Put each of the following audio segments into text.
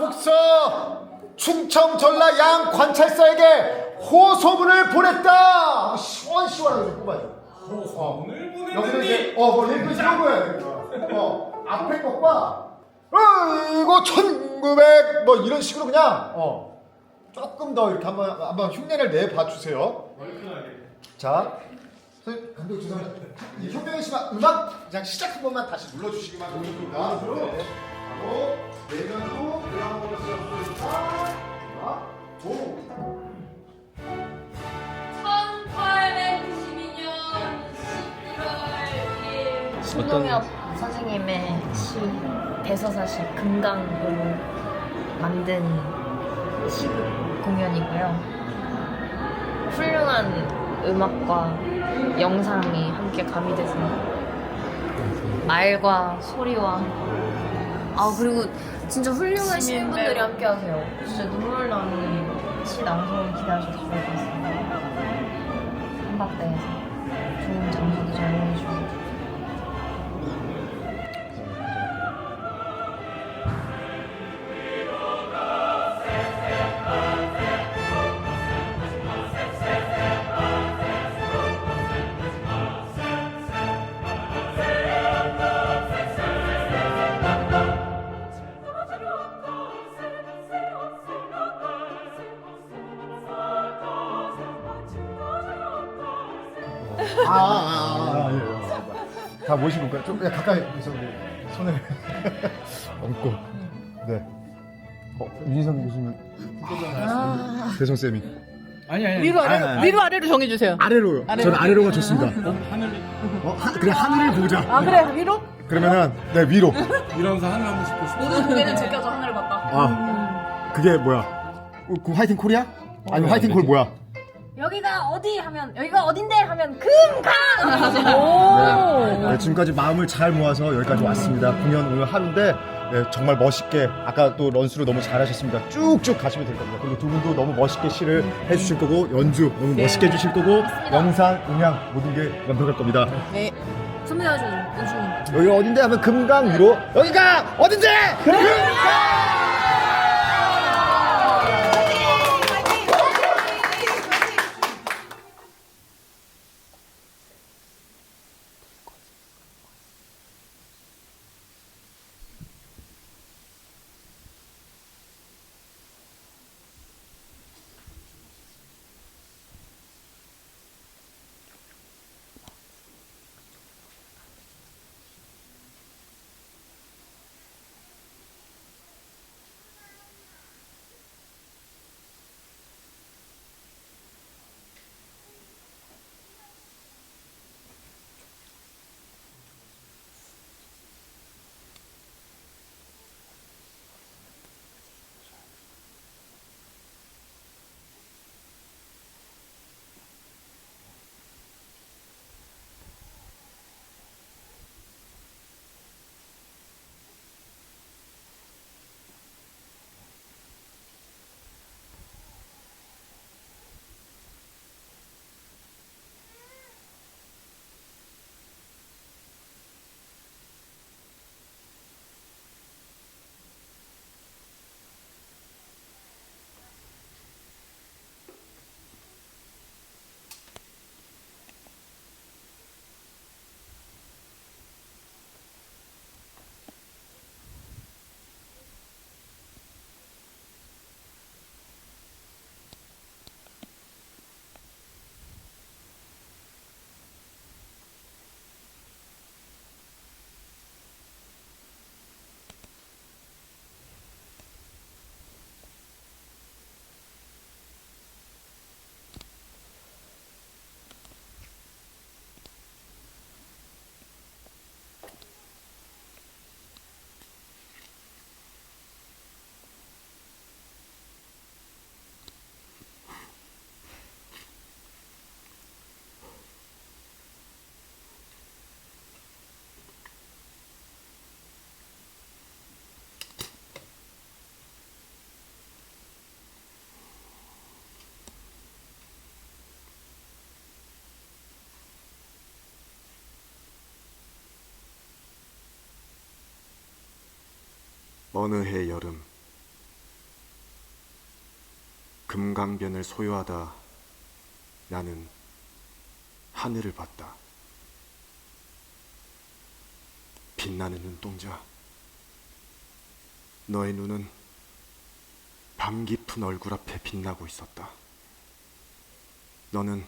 독서 충청 전라 양 관찰사에게 호소문을 보냈다. 시원시원하게 좀 뽑아줘. 호소문을 보내는 여기는 이제 뭐 읽고 있는 거야. 앞에 것과 이거 1900 뭐 이런 식으로 그냥 조금 더 이렇게 한번 흉내를 내봐 주세요. 얼큰하게. 자, 감독 죄송합니다. 혁명의 시간 음악 그냥 시작 한 번만 다시 눌러주시기만 부탁드립니다. 네. 바로 내년도 대학원을 시작합니다. 오. 1892년 11월 1일 신동엽 선생님의 시 대서사시 금강으로 만든 시 공연이고요. 훌륭한 음악과 영상이 함께 가미돼서 말과 소리와 그리고 진짜 훌륭한 시인분들이 함께 하세요. 진짜 눈물 나는 시 낭송 기대하셔도 좋을 것 같습니다. 한박대에서 좋은 장소도 잘 이용해주시고 예. 다 모시고 올까요? 좀 가까이 해서 우리 손을 얹고. 네. 윤희성 교수님. 대성 쌤이. 아니. 위로 아래로 정해주세요. 아래로요. 저는 아래로가 좋습니다. 하늘이 그래 하늘을 보자. 그래 위로? 그러면은 네 위로. 이러면서 하늘 한번 씩 보시고. 모든 무게는 제껴서 하늘을 봤다. 그게 뭐야? 그 화이팅 코리아? 아니 화이팅 콜 뭐야? 여기가 어디 하면 여기가 어딘데 하면 금강. 네, 지금까지 마음을 잘 모아서 여기까지 왔습니다. 공연 오늘 하루인데 정말 멋있게 아까 또 런스로 너무 잘하셨습니다. 쭉쭉 가시면 될 겁니다. 그리고 두 분도 너무 멋있게 시를 해주실 거고 연주 너무 멋있게 해주실 거고 영상, 음향 모든 게 완벽할 겁니다. 네. 선배가 연주님. 여기가 어딘데 하면 금강 위로 여기가 어딘데? 금강! 어느 해 여름 금강변을 소유하다 나는 하늘을 봤다. 빛나는 눈동자. 너의 눈은 밤 깊은 얼굴 앞에 빛나고 있었다. 너는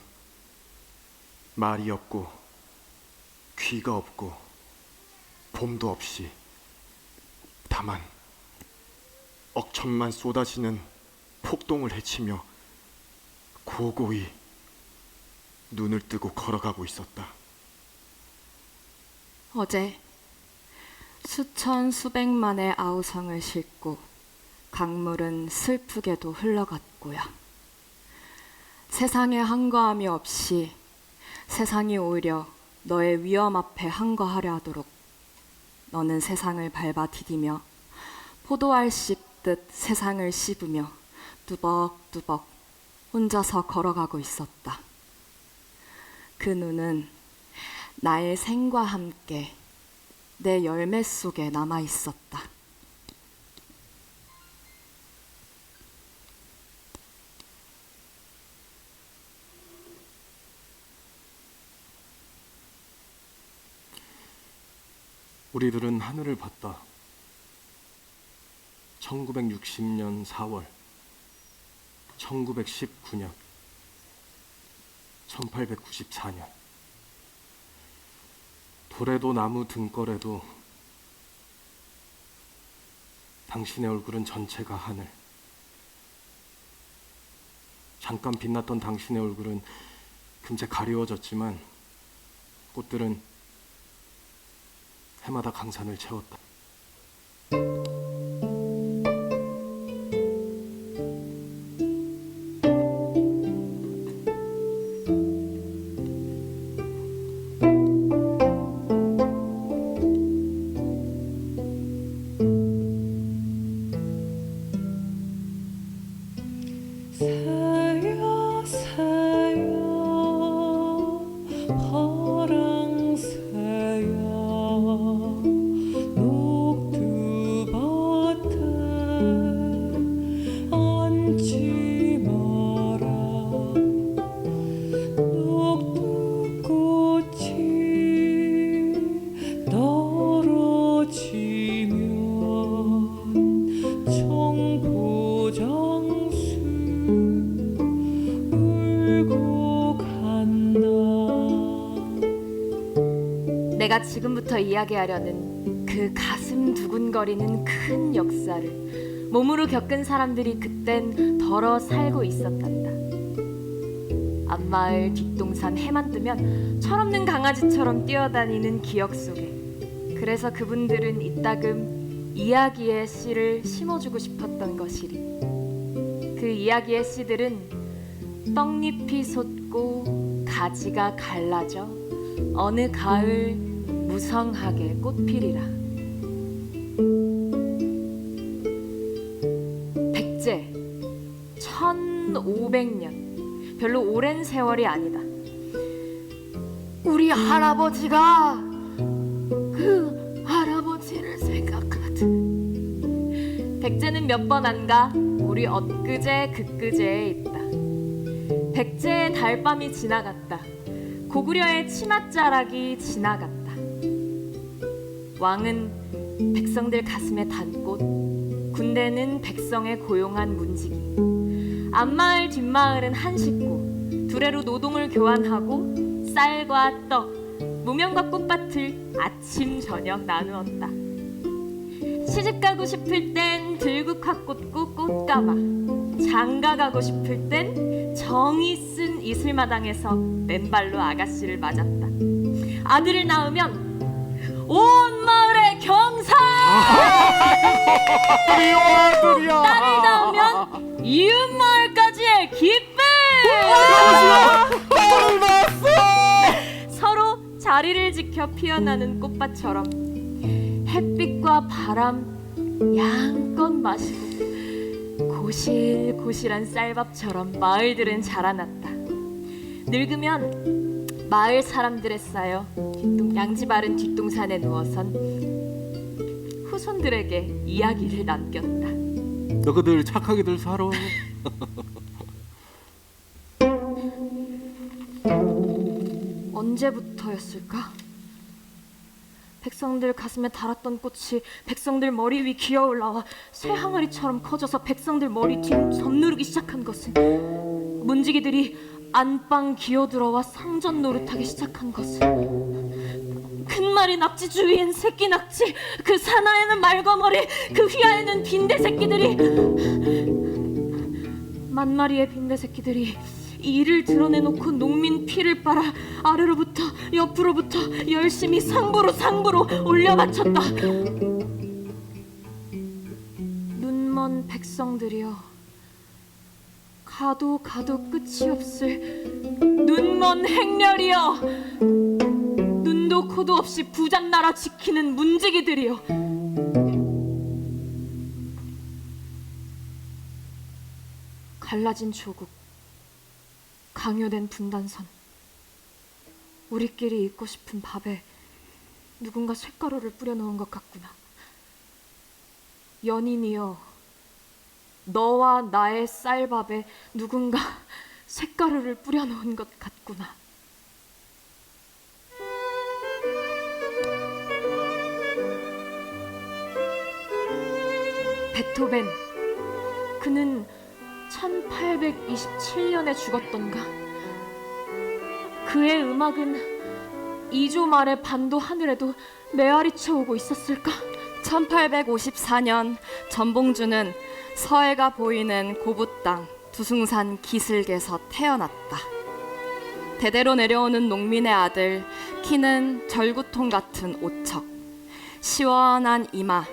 말이 없고 귀가 없고 봄도 없이 다만 억천만 쏟아지는 폭동을 헤치며 고고히 눈을 뜨고 걸어가고 있었다. 어제 수천 수백만의 아우성을 싣고 강물은 슬프게도 흘러갔고요. 세상에 한가함이 없이 세상이 오히려 너의 위험 앞에 한가하려 하도록 너는 세상을 밟아 디디며 포도알 씹듯 세상을 씹으며 뚜벅뚜벅 혼자서 걸어가고 있었다. 그 눈은 나의 생과 함께 내 열매 속에 남아 있었다. 우리들은 하늘을 봤다. 1960년 4월, 1919년, 1894년. 돌에도 나무 등걸에도 당신의 얼굴은 전체가 하늘. 잠깐 빛났던 당신의 얼굴은 금세 가리워졌지만 꽃들은 해마다 강산을 채웠다. 새야 새야 파랑 새야 녹두밭에 앉지 마라. 녹두꽃이 떨어지면 청포장수 울고 간다. 내가 지금부터 이야기하려는 그 가슴 두근거리는 큰 역사를 몸으로 겪은 사람들이 그땐 덜어 살고 있었단다. 앞마을 뒷동산 해만 뜨면 철없는 강아지처럼 뛰어다니는 기억 속에, 그래서 그분들은 이따금 이야기의 씨를 심어주고 싶었던 것이리. 그 이야기의 씨들은 떡잎이 솟고 가지가 갈라져 어느 가을 무성하게 꽃피리라. 백제 1500년, 별로 오랜 세월이 아니다. 우리 할아버지가 그 할아버지를 생각하듯. 백제는 몇 번 안 가 우리 엊그제 그그제에 있다. 백제의 달밤이 지나갔다. 고구려의 치맛자락이 지나갔다. 왕은 백성들 가슴에 단 꽃, 군대는 백성의 고용한 문지기, 앞마을 뒷마을은 한 식구, 두레로 노동을 교환하고 쌀과 떡, 무명과 꽃밭을 아침 저녁 나누었다. 시집가고 싶을 땐 들국화 꽂고 꽃가마, 장가가고 싶을 땐 정이 쓴 이슬마당에서 맨발로 아가씨를 맞았다. 아들을 낳으면 온 마을의 경사! 딸을 낳으면 이웃 마을까지의 기쁨! 서로 자리를 지켜 피어나는 꽃밭처럼 햇빛과 바람 양껏 마시고 고실고실한 쌀밥처럼 마을들은 자라났다. 늙으면 마을 사람들에 쌓여 양지바른 뒷동산에 누워선 후손들에게 이야기를 남겼다. 너희들 착하게들 살아. 언제부터였을까? 백성들 가슴에 달았던 꽃이 백성들 머리 위 기어 올라와 새 항아리처럼 커져서 백성들 머리 뒤로 접누르기 시작한 것은, 문지기들이 안방 기어들어와 상전 노릇하기 시작한 것은, 큰 마리 낙지 주위엔 새끼 낙지, 그 사나에는 말거머리, 그 휘하에는 빈대 새끼들이, 만마리의 빈대 새끼들이 이를 드러내놓고 농민 피를 빨아 아래로부터 옆으로부터 열심히 상부로 올려바쳤다. 눈먼 백성들이여, 가도 끝이 없을 눈먼 행렬이여, 눈도 코도 없이 부잣나라 지키는 문지기들이여, 갈라진 조국, 강요된 분단선, 우리끼리 잊고 싶은 밥에 누군가 쇳가루를 뿌려놓은 것 같구나. 연인이여, 너와 나의 쌀밥에 누군가 쇳가루를 뿌려놓은 것 같구나. 베토벤, 그는 1827년에 죽었던가. 그의 음악은 2조 말의 반도 하늘에도 메아리쳐 오고 있었을까? 1854년 전봉주는 서해가 보이는 고부 땅 두승산 기슭에서 태어났다. 대대로 내려오는 농민의 아들, 키는 절구통 같은 오척, 시원한 이마,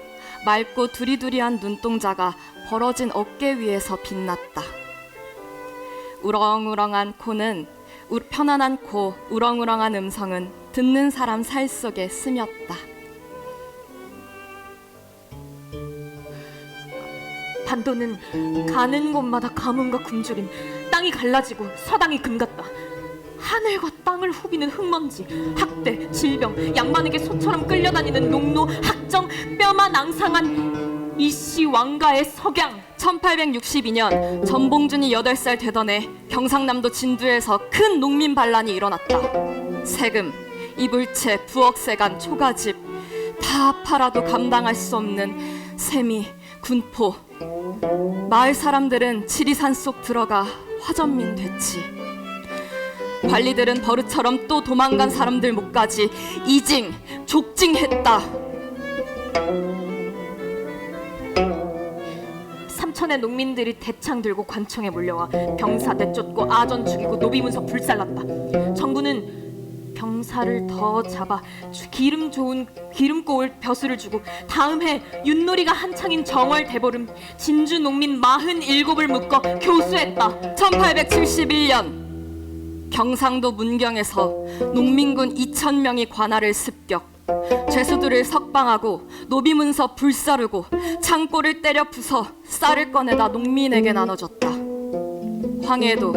맑고 두리두리한 눈동자가 벌어진 어깨 위에서 빛났다. 우렁우렁한 코는 편안한 코, 우렁우렁한 음성은 듣는 사람 살 속에 스몄다. 반도는 가는 곳마다 가뭄과 굶주림, 땅이 갈라지고 서당이 금갔다. 하늘과 땅을 후비는 흙먼지, 학대, 질병, 양반에게 소처럼 끌려다니는 농노, 학정, 뼈만 앙상한 이씨 왕가의 석양. 1862년 전봉준이 8살 되던 해 경상남도 진두에서 큰 농민 반란이 일어났다. 세금, 이불채, 부엌세간, 초가집 다 팔아도 감당할 수 없는 세미, 군포. 마을 사람들은 지리산 속 들어가 화전민 됐지. 관리들은 버릇처럼 또 도망간 사람들 목까지 이징, 족징했다. 삼천의 농민들이 대창 들고 관청에 몰려와 병사 내쫓고 아전 죽이고 노비문서 불살랐다. 정부는 병사를 더 잡아 기름고울 벼슬을 주고 다음 해 윷놀이가 한창인 정월 대보름 진주 농민 47을 묶어 교수했다. 1871년 경상도 문경에서 농민군 2,000명이 관할을 습격, 죄수들을 석방하고 노비문서 불사르고 창고를 때려 부숴 쌀을 꺼내다 농민에게 나눠줬다. 황해도,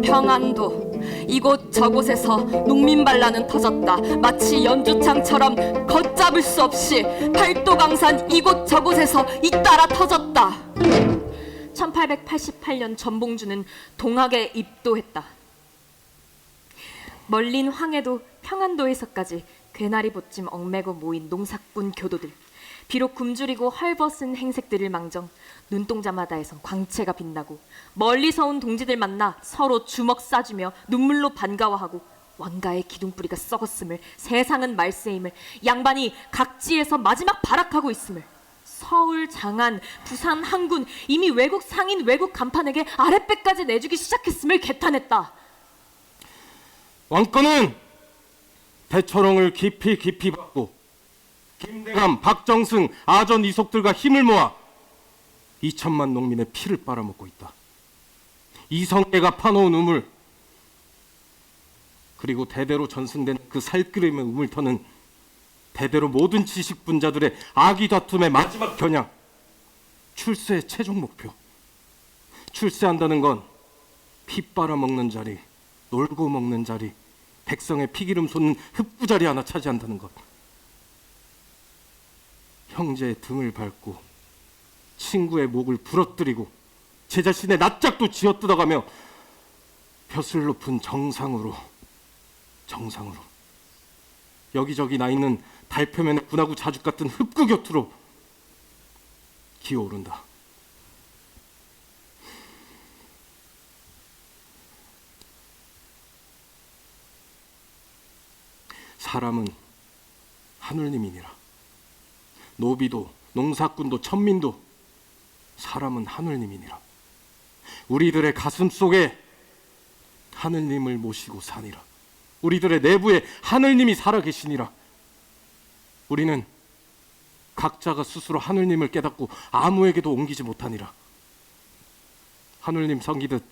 평안도, 이곳 저곳에서 농민 반란은 터졌다. 마치 연주창처럼 걷잡을 수 없이 팔도강산 이곳 저곳에서 잇따라 터졌다. 1888년 전봉주는 동학에 입도했다. 멀린 황해도, 평안도에서까지 괴나리 보찜 얽매고 모인 농사꾼 교도들, 비록 굶주리고 헐벗은 행색들을 망정 눈동자마다에선 광채가 빛나고 멀리서 온 동지들 만나 서로 주먹 싸주며 눈물로 반가워하고 왕가의 기둥뿌리가 썩었음을, 세상은 말세임을, 양반이 각지에서 마지막 발악하고 있음을, 서울, 장안, 부산, 항군 이미 외국 상인, 외국 간판에게 아랫배까지 내주기 시작했음을 개탄했다. 왕권은 대초롱을 깊이 받고 김대감, 박정승, 아전 이속들과 힘을 모아 2천만 농민의 피를 빨아먹고 있다. 이성계가 파놓은 우물, 그리고 대대로 전승된 그 살끓임의 우물터는 대대로 모든 지식 분자들의 악의 다툼의 마지막 겨냥, 출세의 최종 목표. 출세한다는 건 피 빨아먹는 자리, 놀고 먹는 자리, 백성의 피기름 솟는 흡부자리 하나 차지한다는 것. 형제의 등을 밟고 친구의 목을 부러뜨리고 제 자신의 낯짝도 쥐어뜯어가며 벼슬 높은 정상으로 정상으로 여기저기 나 있는 달 표면의 분하고 자죽 같은 흡구 곁으로 기어오른다. 사람은 하늘님이니라. 노비도 농사꾼도 천민도 사람은 하늘님이니라. 우리들의 가슴 속에 하늘님을 모시고 사니라. 우리들의 내부에 하늘님이 살아계시니라. 우리는 각자가 스스로 하늘님을 깨닫고 아무에게도 옮기지 못하니라. 하늘님 섬기듯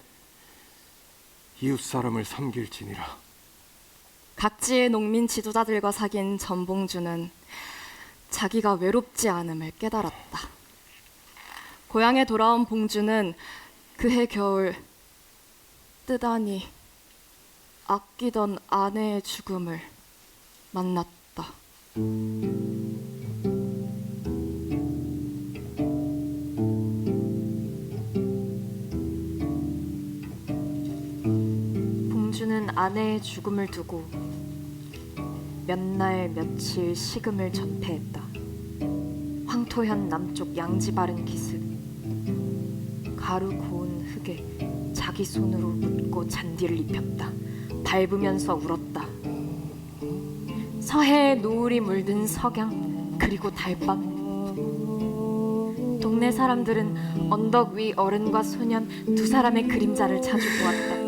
이웃 사람을 섬길지니라. 각지의 농민 지도자들과 사귄 전봉주는 자기가 외롭지 않음을 깨달았다. 고향에 돌아온 봉주는 그해 겨울 뜨다니 아끼던 아내의 죽음을 만났다. 봉주는 아내의 죽음을 두고 몇 날 며칠 식음을 전폐했다. 황토현 남쪽 양지 바른 기슭, 가루 고운 흙에 자기 손으로 묻고 잔디를 입혔다. 밟으면서 울었다. 서해의 노을이 물든 석양, 그리고 달밤. 동네 사람들은 언덕 위 어른과 소년 두 사람의 그림자를 자주 보았다.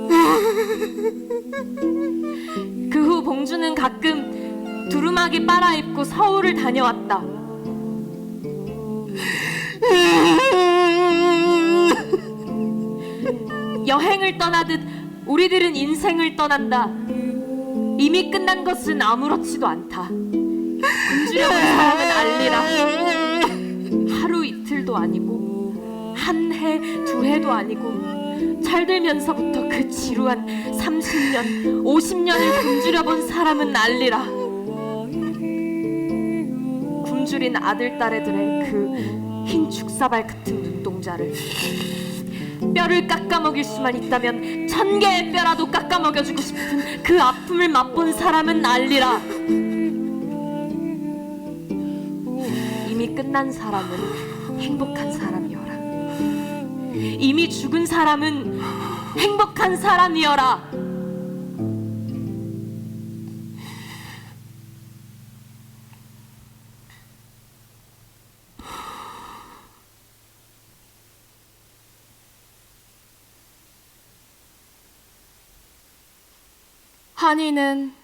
그 후 봉주는 가끔 두루마기 빨아입고 서울을 다녀왔다. 여행을 떠나듯 우리들은 인생을 떠난다. 이미 끝난 것은 아무렇지도 않다. 굶주려온 사람은 알리라. 하루 이틀도 아니고 한 해, 두 해도 아니고 철들면서부터 그 지루한 30년, 50년을 굶주려본 사람은 알리라. 굶주린 아들, 딸애들의 그 흰 죽사발 같은 눈동자를 뼈를 깎아먹일 수만 있다면 1000개의 뼈라도 깎아먹여주고 싶은 그 아픔을 맛본 사람은 알리라. 이미 끝난 사람은 행복한 사람이어라. 이미 죽은 사람은 행복한 사람이어라. 한이는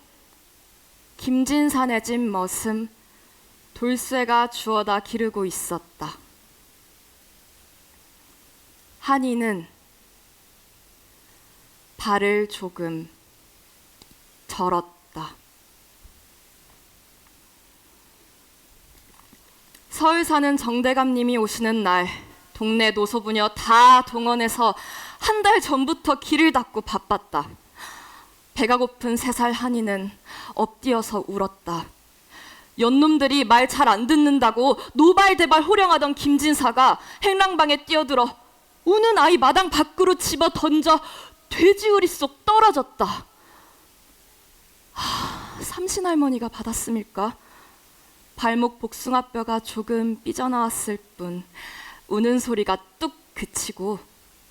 김진산의 집 머슴 돌쇠가 주워다 기르고 있었다. 한이는 발을 조금 절었다. 서울 사는 정대감님이 오시는 날 동네 노소부녀 다 동원해서 한 달 전부터 길을 닦고 바빴다. 배가 고픈 3살 한이는 엎드려서 울었다. 연놈들이 말 잘 안 듣는다고 노발대발 호령하던 김진사가 행랑방에 뛰어들어 우는 아이 마당 밖으로 집어 던져 돼지우리 속 떨어졌다. 삼신할머니가 받았음일까? 발목 복숭아뼈가 조금 삐져나왔을 뿐 우는 소리가 뚝 그치고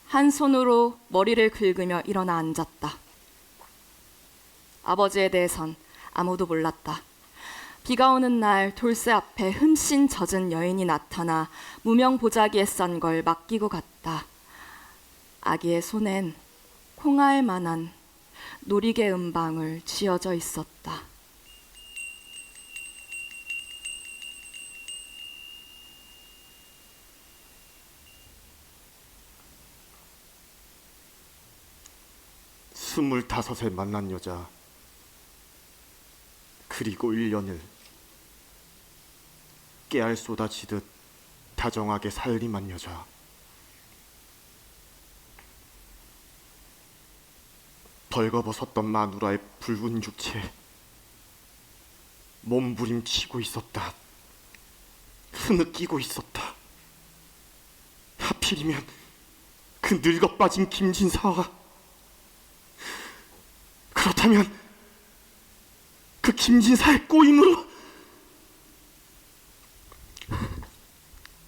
한 손으로 머리를 긁으며 일어나 앉았다. 아버지에 대해선 아무도 몰랐다. 비가 오는 날 돌쇠 앞에 흠씬 젖은 여인이 나타나 무명 보자기에 싼 걸 맡기고 갔다. 아기의 손엔 콩알 만한 노리개 음방울 쥐어져 있었다. 스물다섯에 만난 여자, 그리고 1년을 깨알 쏟아지듯 다정하게 살림한 여자. 벌거벗었던 마누라의 붉은 육체에 몸부림치고 있었다. 흐느끼고 있었다. 하필이면 그 늙어빠진 김진사와. 그렇다면 그 김진사의 꼬임으로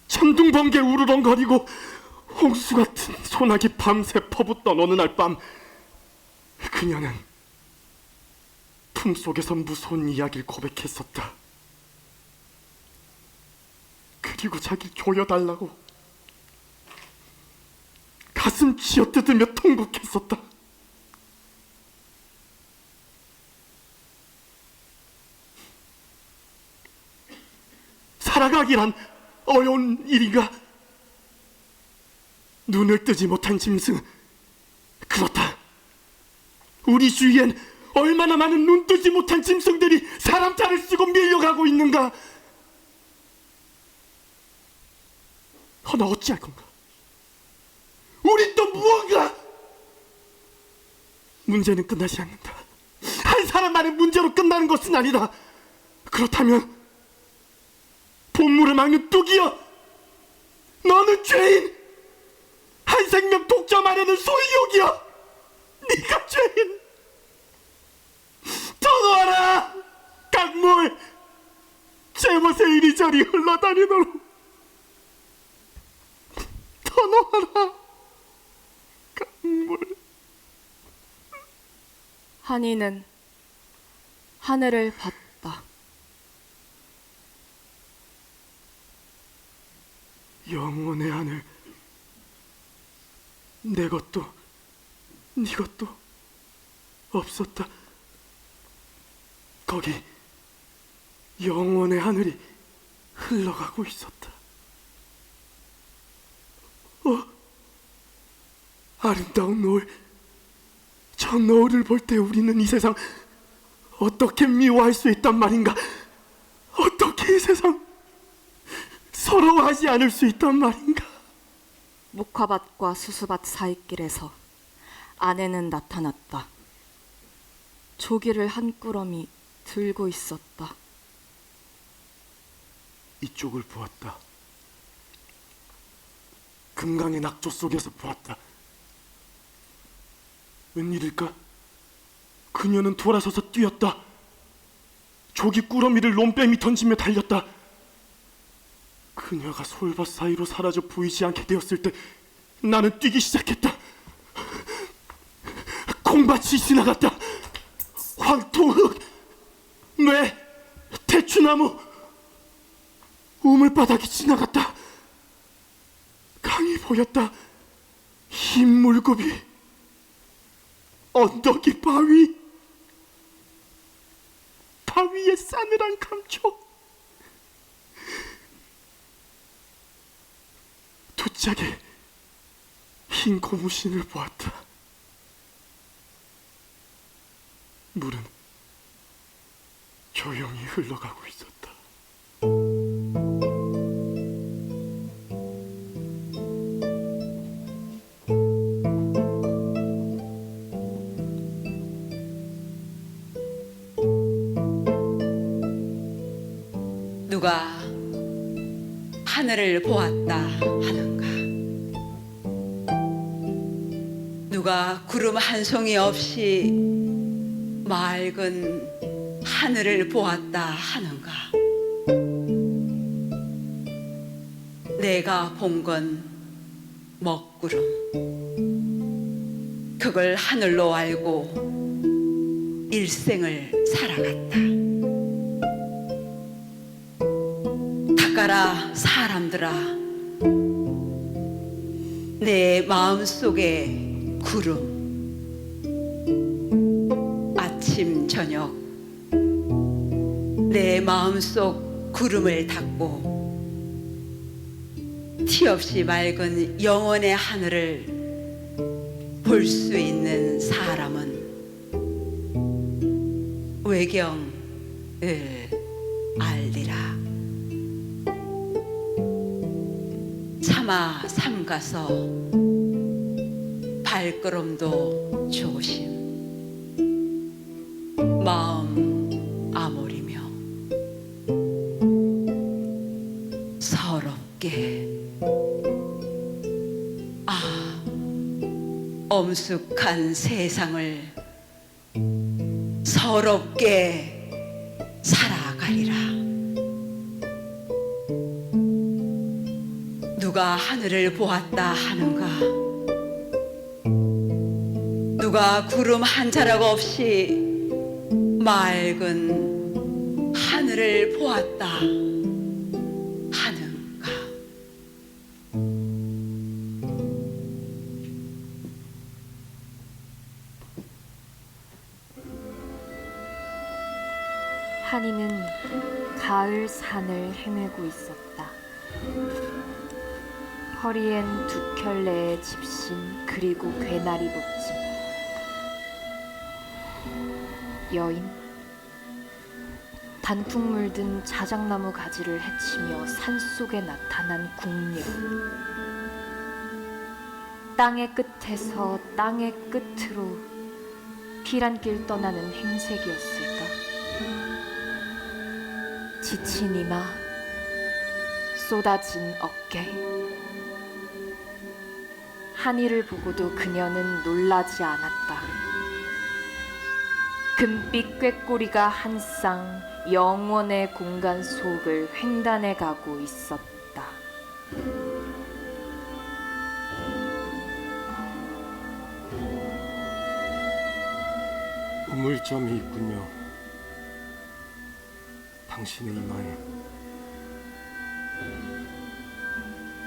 천둥번개 우르렁거리고 홍수 같은 소나기 밤새 퍼붓던 어느 날 밤, 그녀는 품속에서 무서운 이야기를 고백했었다. 그리고 자기를 조여달라고 가슴 쥐어뜯으며 통곡했었다. 살아가기란 어려운 일인가? 눈을 뜨지 못한 짐승, 그렇다. 우리 주위엔 얼마나 많은 눈 뜨지 못한 짐승들이 사람 탈을 쓰고 밀려가고 있는가? 허나 어찌할 건가? 우린 또 무언가? 문제는 끝나지 않는다. 한 사람만의 문제로 끝나는 것은 아니다. 그렇다면 본물을 막는 뚝이여, 너는 죄인! 한 생명 독점하려는 소유욕이여, 네가 죄인! 더 놓아라! 강물! 제멋에 이리저리 흘러다니도록 더 놓아라! 강물. 한이는 하늘을 봤다. 영원의 하늘, 내 것도 네 것도 없었다. 거기 영원의 하늘이 흘러가고 있었다. 아름다운 노을, 저 노을을 볼 때 우리는 이 세상 어떻게 미워할 수 있단 말인가? 어떻게 이 세상 서러워하지 않을 수 있단 말인가? 목화밭과 수수밭 사이길에서 아내는 나타났다. 조기를 한 꾸러미 들고 있었다. 이쪽을 보았다. 금강의 낙조 속에서 보았다. 웬일일까? 그녀는 돌아서서 뛰었다. 조기 꾸러미를 논뱀이 던지며 달렸다. 그녀가 솔밭 사이로 사라져 보이지 않게 되었을 때 나는 뛰기 시작했다. 콩밭이 지나갔다. 황토흙, 매, 대추나무, 우물바닥이 지나갔다. 강이 보였다. 흰 물고비, 언덕이 바위, 바위의 싸늘한 감촉, 두 짝의 흰 고무신을 보았다. 물은 조용히 흘러가고 있었다. 누가 하늘을 보았다 하는가? 누가 구름 한 송이 없이 맑은 하늘을 보았다 하는가? 내가 본 건 먹구름. 그걸 하늘로 알고 일생을 살아갔다. 닦아라 사람들아, 내 마음속에 구름. 아침 저녁 내 마음속 구름을 닦고 티 없이 맑은 영원의 하늘을 볼 수 있는 사람은 외경을 알리라. 차마 삼가서 발걸음도 조심, 마음 아무리며 서럽게, 엄숙한 세상을 서럽게 살아가리라. 누가 하늘을 보았다 하는가? 누가 구름 한 자락 없이 맑은 하늘을 보았다 하는가? 한이는 가을 산을 헤매고 있었다. 허리엔 두 켤레의 집신 그리고 괴나리 복침. 여인, 단풍 물든 자작나무 가지를 헤치며 산속에 나타난 궁녀. 땅의 끝에서 땅의 끝으로 피란길 떠나는 행색이었을까? 지친 이마, 쏟아진 어깨. 한이를 보고도 그녀는 놀라지 않았다. 금빛 꾀꼬리가 한 쌍 영원의 공간 속을 횡단해 가고 있었다. 우물점이 있군요. 당신의 이마에.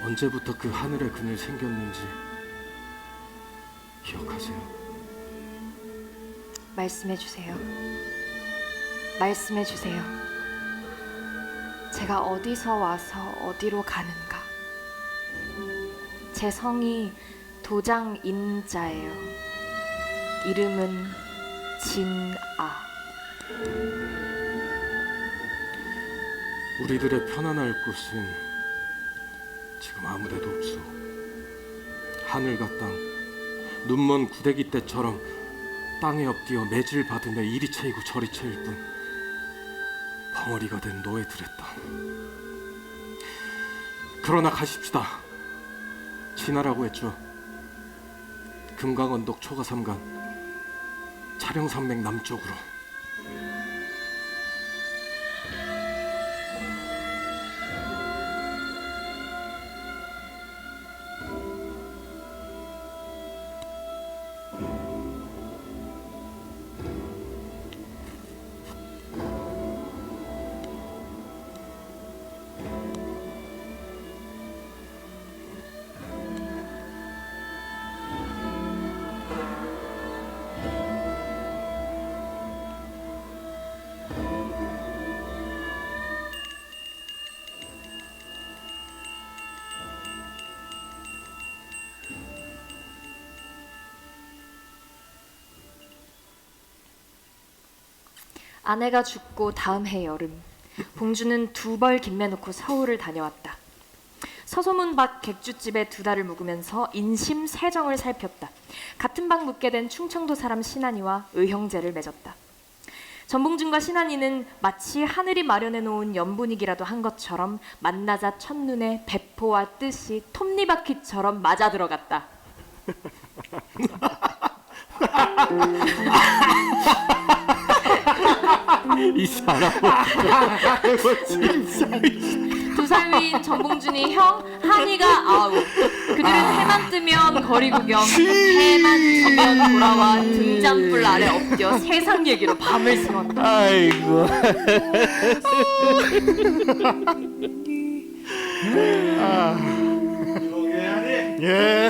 언제부터 그 하늘의 그늘 생겼는지 기억하세요? 말씀해 주세요. 말씀해 주세요. 제가 어디서 와서 어디로 가는가? 제 성이 도장인자예요. 이름은 진아. 우리들의 편안할 곳은 지금 아무데도 없소. 하늘과 땅, 눈먼 구데기 때처럼 땅에 엎드려 매질 받으며 이리 채이고 저리 채일 뿐 벙어리가 된 노예들의 땅. 그러나 가십시다. 진하라고 했죠. 금강언덕 초가삼간 차령산맥 남쪽으로. 아내가 죽고 다음 해 여름, 봉주는 두 벌 김매놓고 서울을 다녀왔다. 서소문 밖 객주집에 두 달을 묵으면서 인심 세정을 살폈다. 같은 방 묵게 된 충청도 사람 신한이와 의형제를 맺었다. 전봉준과 신한이는 마치 하늘이 마련해 놓은 연분위기라도 한 것처럼 만나자 첫눈에 배포와 뜻이 톱니바퀴처럼 맞아 들어갔다. 이 사람 두 살 위인 전봉준이 형, 한이가 아우. 그들은 해만 뜨면 거리 구경, 해만 지면 돌아와 등잔불 아래 엎드려 세상 얘기로 밤을 새웠다. 아이고. 예.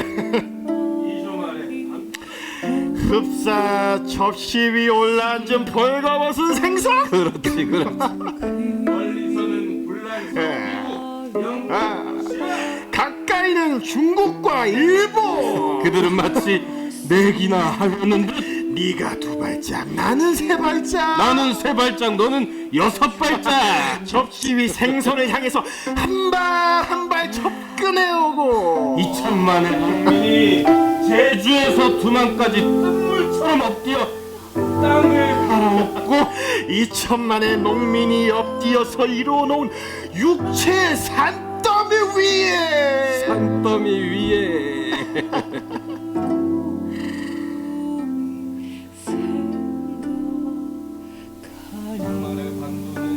흡사 접시 위 올라앉은 벌거벗은 생선. 그렇지, 그렇지. 멀리서는 불란서 가까이는 중국과 일본. 그들은 마치 내기나 하려는 듯. 네가 두 발짝, 나는 세 발짝. 나는 세 발짝, 너는 여섯 발짝. 접시 위 생선을 향해서 한 발 한 발 접근해오고 2천만의 농민이 제주에서 두만까지 뜬물처럼 엎드려 땅을 갈아엎고 2천만의 농민이 엎드려서 이루어놓은 육체의 산더미 위에 산더미 위에 만의 반도는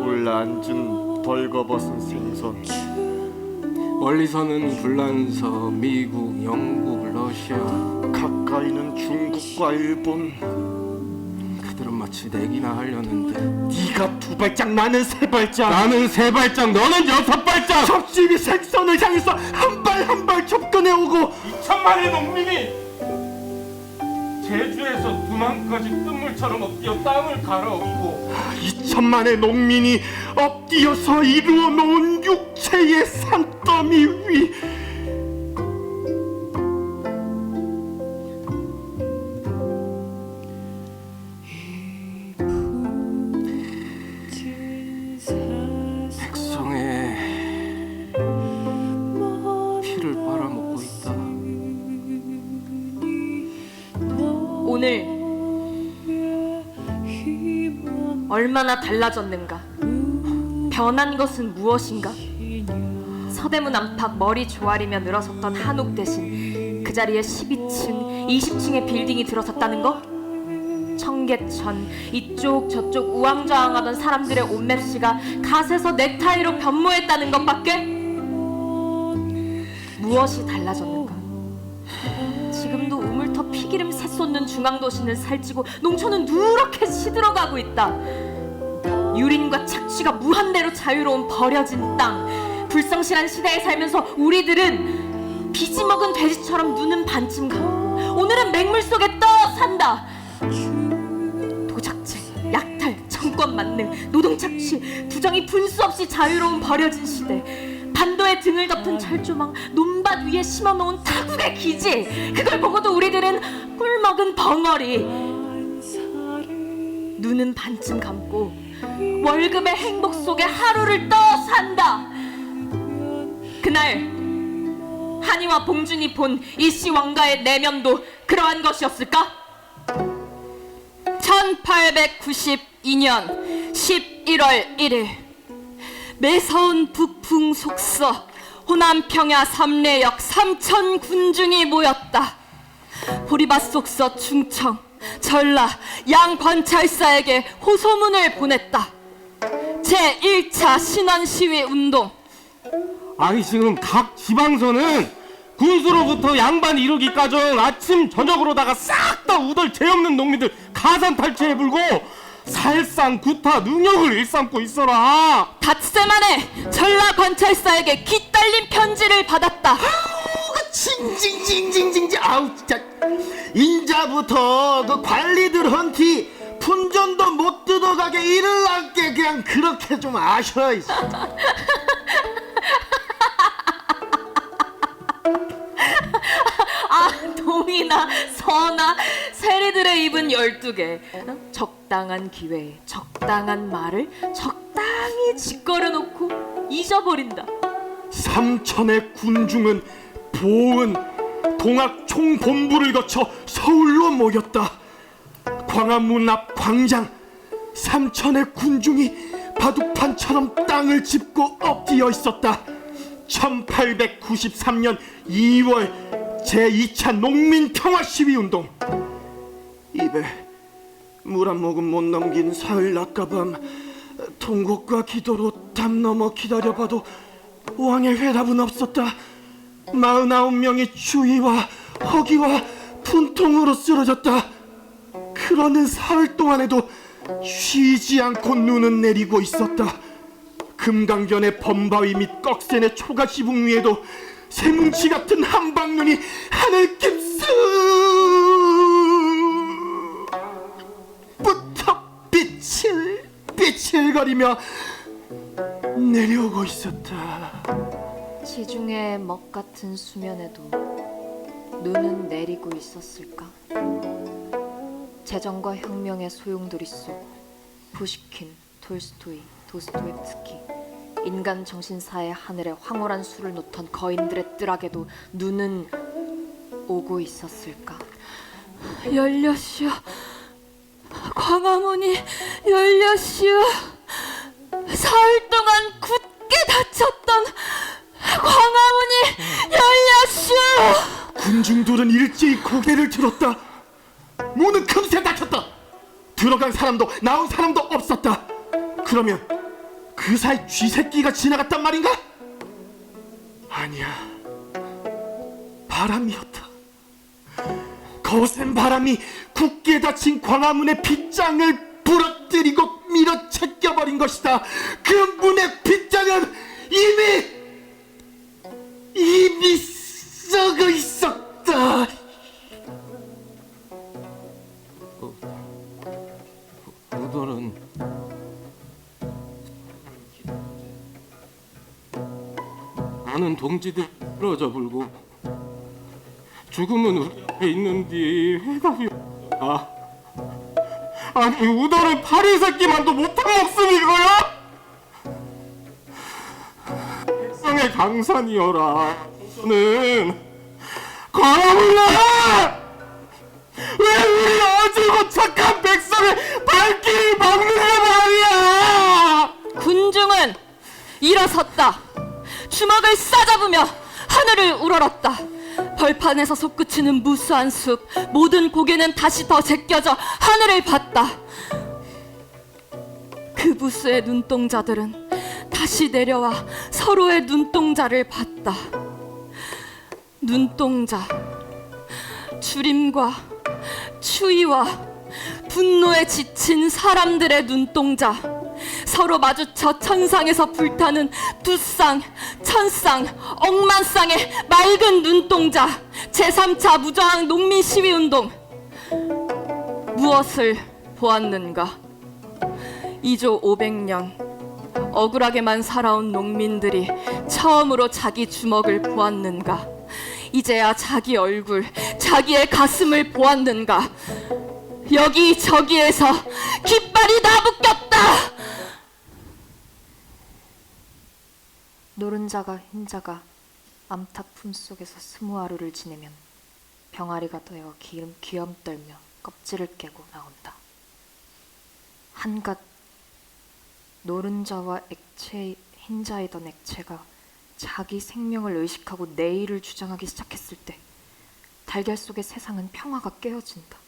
올라앉은 벌거벗은 생선. 멀리서는 불란서, 미국, 영국, 러시아. 가까이는 중국과 일본. 그들은 마치 내기나 하려는데 네가 2발짝, 나는 3발짝. 나는 3발짝, 너는 6발짝. 적집이 생선을 향해서 한 발 한 발 접근해 오고 2천만의 농민이 제주에서 두만까지 뜬물처럼 엎드려 땅을 갈아엎고 2천만의 농민이 엎드려서 이루어 놓은 육체의 산더미 위 백성의 피를 빨아먹고 있다. 오늘 얼마나 달라졌는가? 변한 것은 무엇인가? 서대문 안팎 머리 조아리며 늘어섰던 한옥 대신 그 자리에 12층, 20층의 빌딩이 들어섰다는 거? 청계천, 이쪽 저쪽 우왕좌왕하던 사람들의 옷맵시가 갓에서 넥타이로 변모했다는 것밖에? 무엇이 달라졌는가? 지금도 우물터 피기름 새 쏟는 중앙도시는 살찌고 농촌은 누렇게 시들어가고 있다. 유린과 착취가 무한대로 자유로운 버려진 땅, 불성실한 시대에 살면서 우리들은 비지먹은 돼지처럼 눈은 반쯤 감고 오늘은 맹물 속에 떠 산다. 도적질, 약탈, 정권 만능, 노동착취, 부정이 분수 없이 자유로운 버려진 시대, 반도에 등을 덮은 철조망, 논밭 위에 심어놓은 타국의 기지, 그걸 보고도 우리들은 꿀먹은 벙어리. 눈은 반쯤 감고 월급의 행복 속에 하루를 떠 산다. 그날 한이와 봉준이 본 이씨 왕가의 내면도 그러한 것이었을까? 1892년 11월 1일 매서운 북풍 속서 호남평야 삼례역 3천 군중이 모였다. 보리밭 속서 충청, 전라, 양 관찰사에게 호소문을 보냈다. 제1차 신원시위 운동. 아니 지금 각 지방서는 군수로부터 양반 이루기까지 아침 저녁으로다가 싹 다 우덜 죄 없는 농민들 가산 탈취해 불고 살상 구타 능욕을 일삼고 있어라. 닷새 만에 전라 관찰사에게 기딸린 편지를 받았다. 징징징징징징. 아우 진짜 인자부터 그 관리들 헌티 fun전도 못 뜯어가게 일을 남게 그냥 그렇게 좀 아셔. 동이나 서나 세리들의 입은 12개. 적당한 기회에 적당한 말을 적당히 짓거려놓고 잊어버린다. 3천의 군중은 보은 동학 총본부를 거쳐 서울로 모였다. 광화문 앞 광장 3천의 군중이 바둑판처럼 땅을 짚고 엎드려 있었다. 1893년 2월 제2차 농민평화시위운동. 입에 물 한 모금 못 넘긴 사흘 낮가밤, 통곡과 기도로 담 넘어 기다려봐도 왕의 회답은 없었다. 49명이 추위와 허기와 분통으로 쓰러졌다. 그러는 사흘 동안에도 쉬지 않고 눈은 내리고 있었다. 금강변의 범바위 및 꺽센의 초가지붕 위에도 새뭉치 같은 한방눈이 하늘 깊숙부터 비칠거리며 내려오고 있었다. 지중해 먹 같은 수면에도 눈은 내리고 있었을까? 제정과 혁명의 소용돌이 속 푸시킨, 톨스토이, 도스토옙스키, 인간 정신사의 하늘에 황홀한 수를 놓던 거인들의 뜰악에도 눈은 오고 있었을까? 열렸시오. 광화문이 열렸시오. 사흘 동안 굳게 닫혔던 광화문이 열렸시오. 군중들은 일제히 고개를 들었다. 문은 금세 닫혔다. 들어간 사람도 나온 사람도 없었다. 그러면 그 사이 쥐새끼가 지나갔단 말인가? 아니야, 바람이었다. 거센 바람이 굳게 닫힌 광화문의 빗장을 부러뜨리고 밀어채껴버린 것이다. 그 문의 빗장은 이미 썩어 있었다. 우돌은 많은 동지들 쓰러져 불고 죽음은 우리 앞에 있는디 회답이 없다. 아니 우돌은 파리 새끼만도 못한 목숨 이거야? 백성의 강산이여라. 저는 광화문나 왜 우리 어지고 착한 백성의 발길을 막는단 말이야! 군중은 일어섰다. 주먹을 싸잡으며 하늘을 우러렀다. 벌판에서 솟구치는 무수한 숲, 모든 고개는 다시 더 제껴져 하늘을 봤다. 그 무수의 눈동자들은 다시 내려와 서로의 눈동자를 봤다. 눈동자, 주림과 추위와 분노에 지친 사람들의 눈동자, 서로 마주쳐 천상에서 불타는 두쌍, 천쌍, 억만쌍의 맑은 눈동자, 제3차 무저항 농민시위운동. 무엇을 보았는가? 2조 500년 억울하게만 살아온 농민들이 처음으로 자기 주먹을 보았는가? 이제야 자기 얼굴, 자기의 가슴을 보았는가? 여기저기에서 깃발이 다 묶였다! 노른자가 흰자가 암탉 품속에서 20하루를 지내면 병아리가 되어 귀염 떨며 껍질을 깨고 나온다. 한갓 노른자와 흰자이던 액체가 자기 생명을 의식하고 내일을 주장하기 시작했을 때 달걀 속의 세상은 평화가 깨어진다.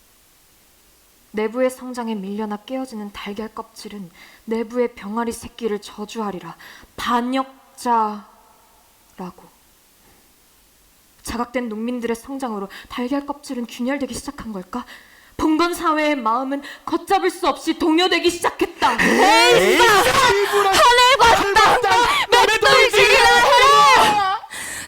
내부의 성장에 밀려나 깨어지는 달걀 껍질은 내부의 병아리 새끼를 저주하리라. 반역자라고. 자각된 농민들의 성장으로 달걀 껍질은 균열되기 시작한 걸까? 봉건 사회의 마음은 걷잡을 수 없이 동요되기 시작했다. 에이사! 하늘과 땅! 맷돌질이라 해라!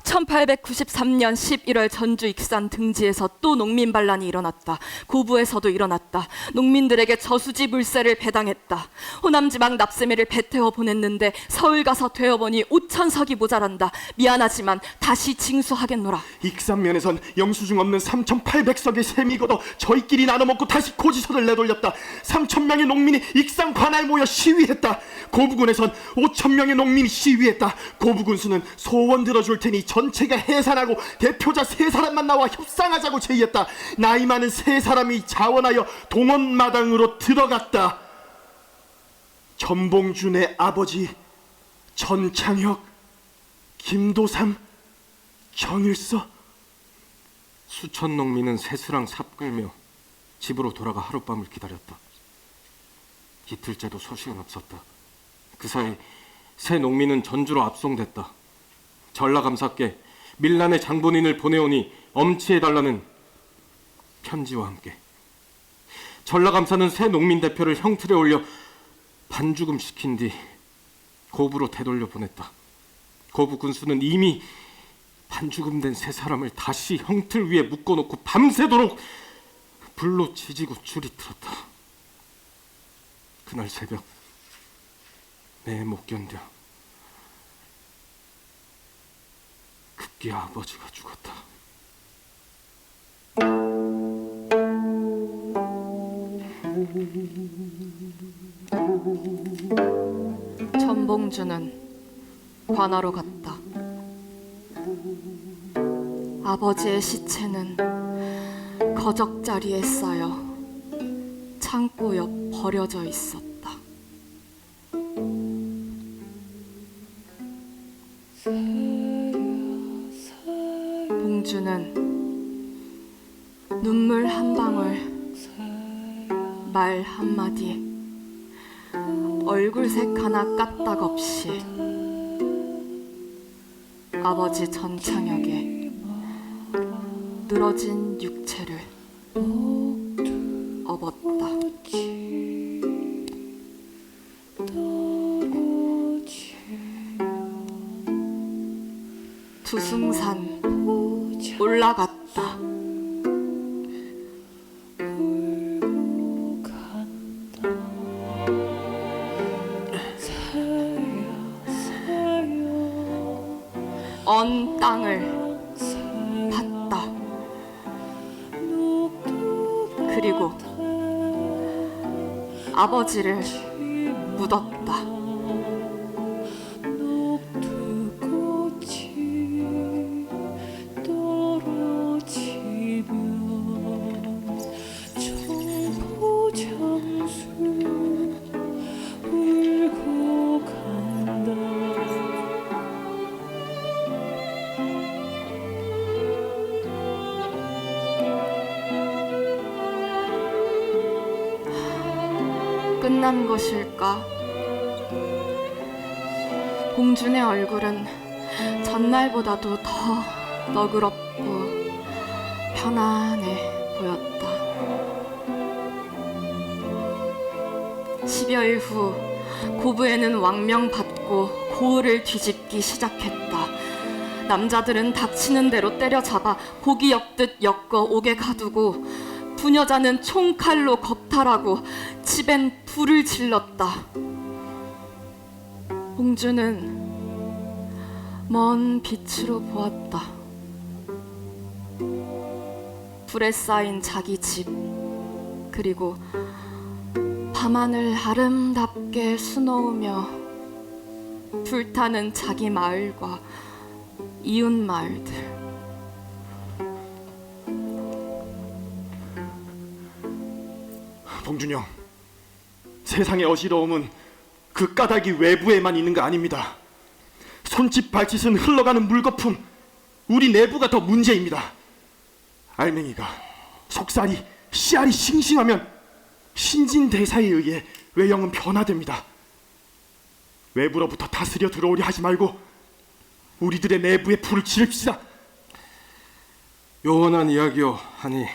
1893년 11월 전주 익산 등지에서 또 농민 반란이 일어났다. 고부에서도 일어났다. 농민들에게 저수지 물세를 배당했다. 호남지방 납세미를 배태워 보냈는데 서울 가서 되어보니 5,000석이 모자란다. 미안하지만 다시 징수하겠노라. 익산면에선 영수증 없는 3,800석의 셈이 걷어 저희끼리 나눠먹고 다시 고지서를 내돌렸다. 3,000명의 농민이 익산 관아에 모여 시위했다. 고부군에선 5,000명의 농민이 시위했다. 고부군수는 소원 들어줄 테니 전체가 해산하고 대표자 3사람만 나와 협상하자고 제의했다. 나이 많은 3사람이 자원하여 동원마당으로 들어갔다. 전봉준의 아버지 전창혁, 김도삼, 정일서. 수천 농민은 새수랑 삽 끌며 집으로 돌아가 하룻밤을 기다렸다. 이틀째도 소식은 없었다. 그 사이 새 농민은 전주로 압송됐다. 전라감사께 밀란의 장본인을 보내오니 엄치해달라는 편지와 함께 전라감사는 새 농민 대표를 형틀에 올려 반죽음 시킨 뒤 고부로 되돌려 보냈다. 고부 군수는 이미 반죽음된 세 사람을 다시 형틀 위에 묶어놓고 밤새도록 불로 지지고 줄이 틀었다. 그날 새벽 내 못 견뎌 급기 아버지가 죽었다. 전봉주는 관아로 갔다. 아버지의 시체는 거적자리에 쌓여 창고 옆 버려져 있었다. 봉주는 눈물 한 방울, 말 한마디, 얼굴색 하나 까딱없이 아버지 전창혁의 늘어진 육체를 업었다. 두승산 올라갔다. 언 땅을 봤다. 그리고 아버지를 묻었다. 끝난 것일까? 봉준의 얼굴은 전날보다도 더 너그럽고 편안해 보였다. 10여일 후 고부에는 왕명 받고 고을을 뒤집기 시작했다. 남자들은 닥치는 대로 때려잡아 고기 엮듯 엮어 옥에 가두고 부녀자는 총칼로 겁탈하고 집엔 불을 질렀다. 봉주는 먼 빛으로 보았다. 불에 쌓인 자기 집, 그리고 밤하늘 아름답게 수놓으며 불타는 자기 마을과 이웃 마을들. 봉준영, 세상의 어지러움은 그 까닭이 외부에만 있는 거 아닙니다. 손짓 발짓은 흘러가는 물거품, 우리 내부가 더 문제입니다. 알맹이가, 속살이, 씨알이 싱싱하면 신진대사에 의해 외형은 변화됩니다. 외부로부터 다스려 들어오려 하지 말고 우리들의 내부에 불을 지릅시다. 요원한 이야기요 하니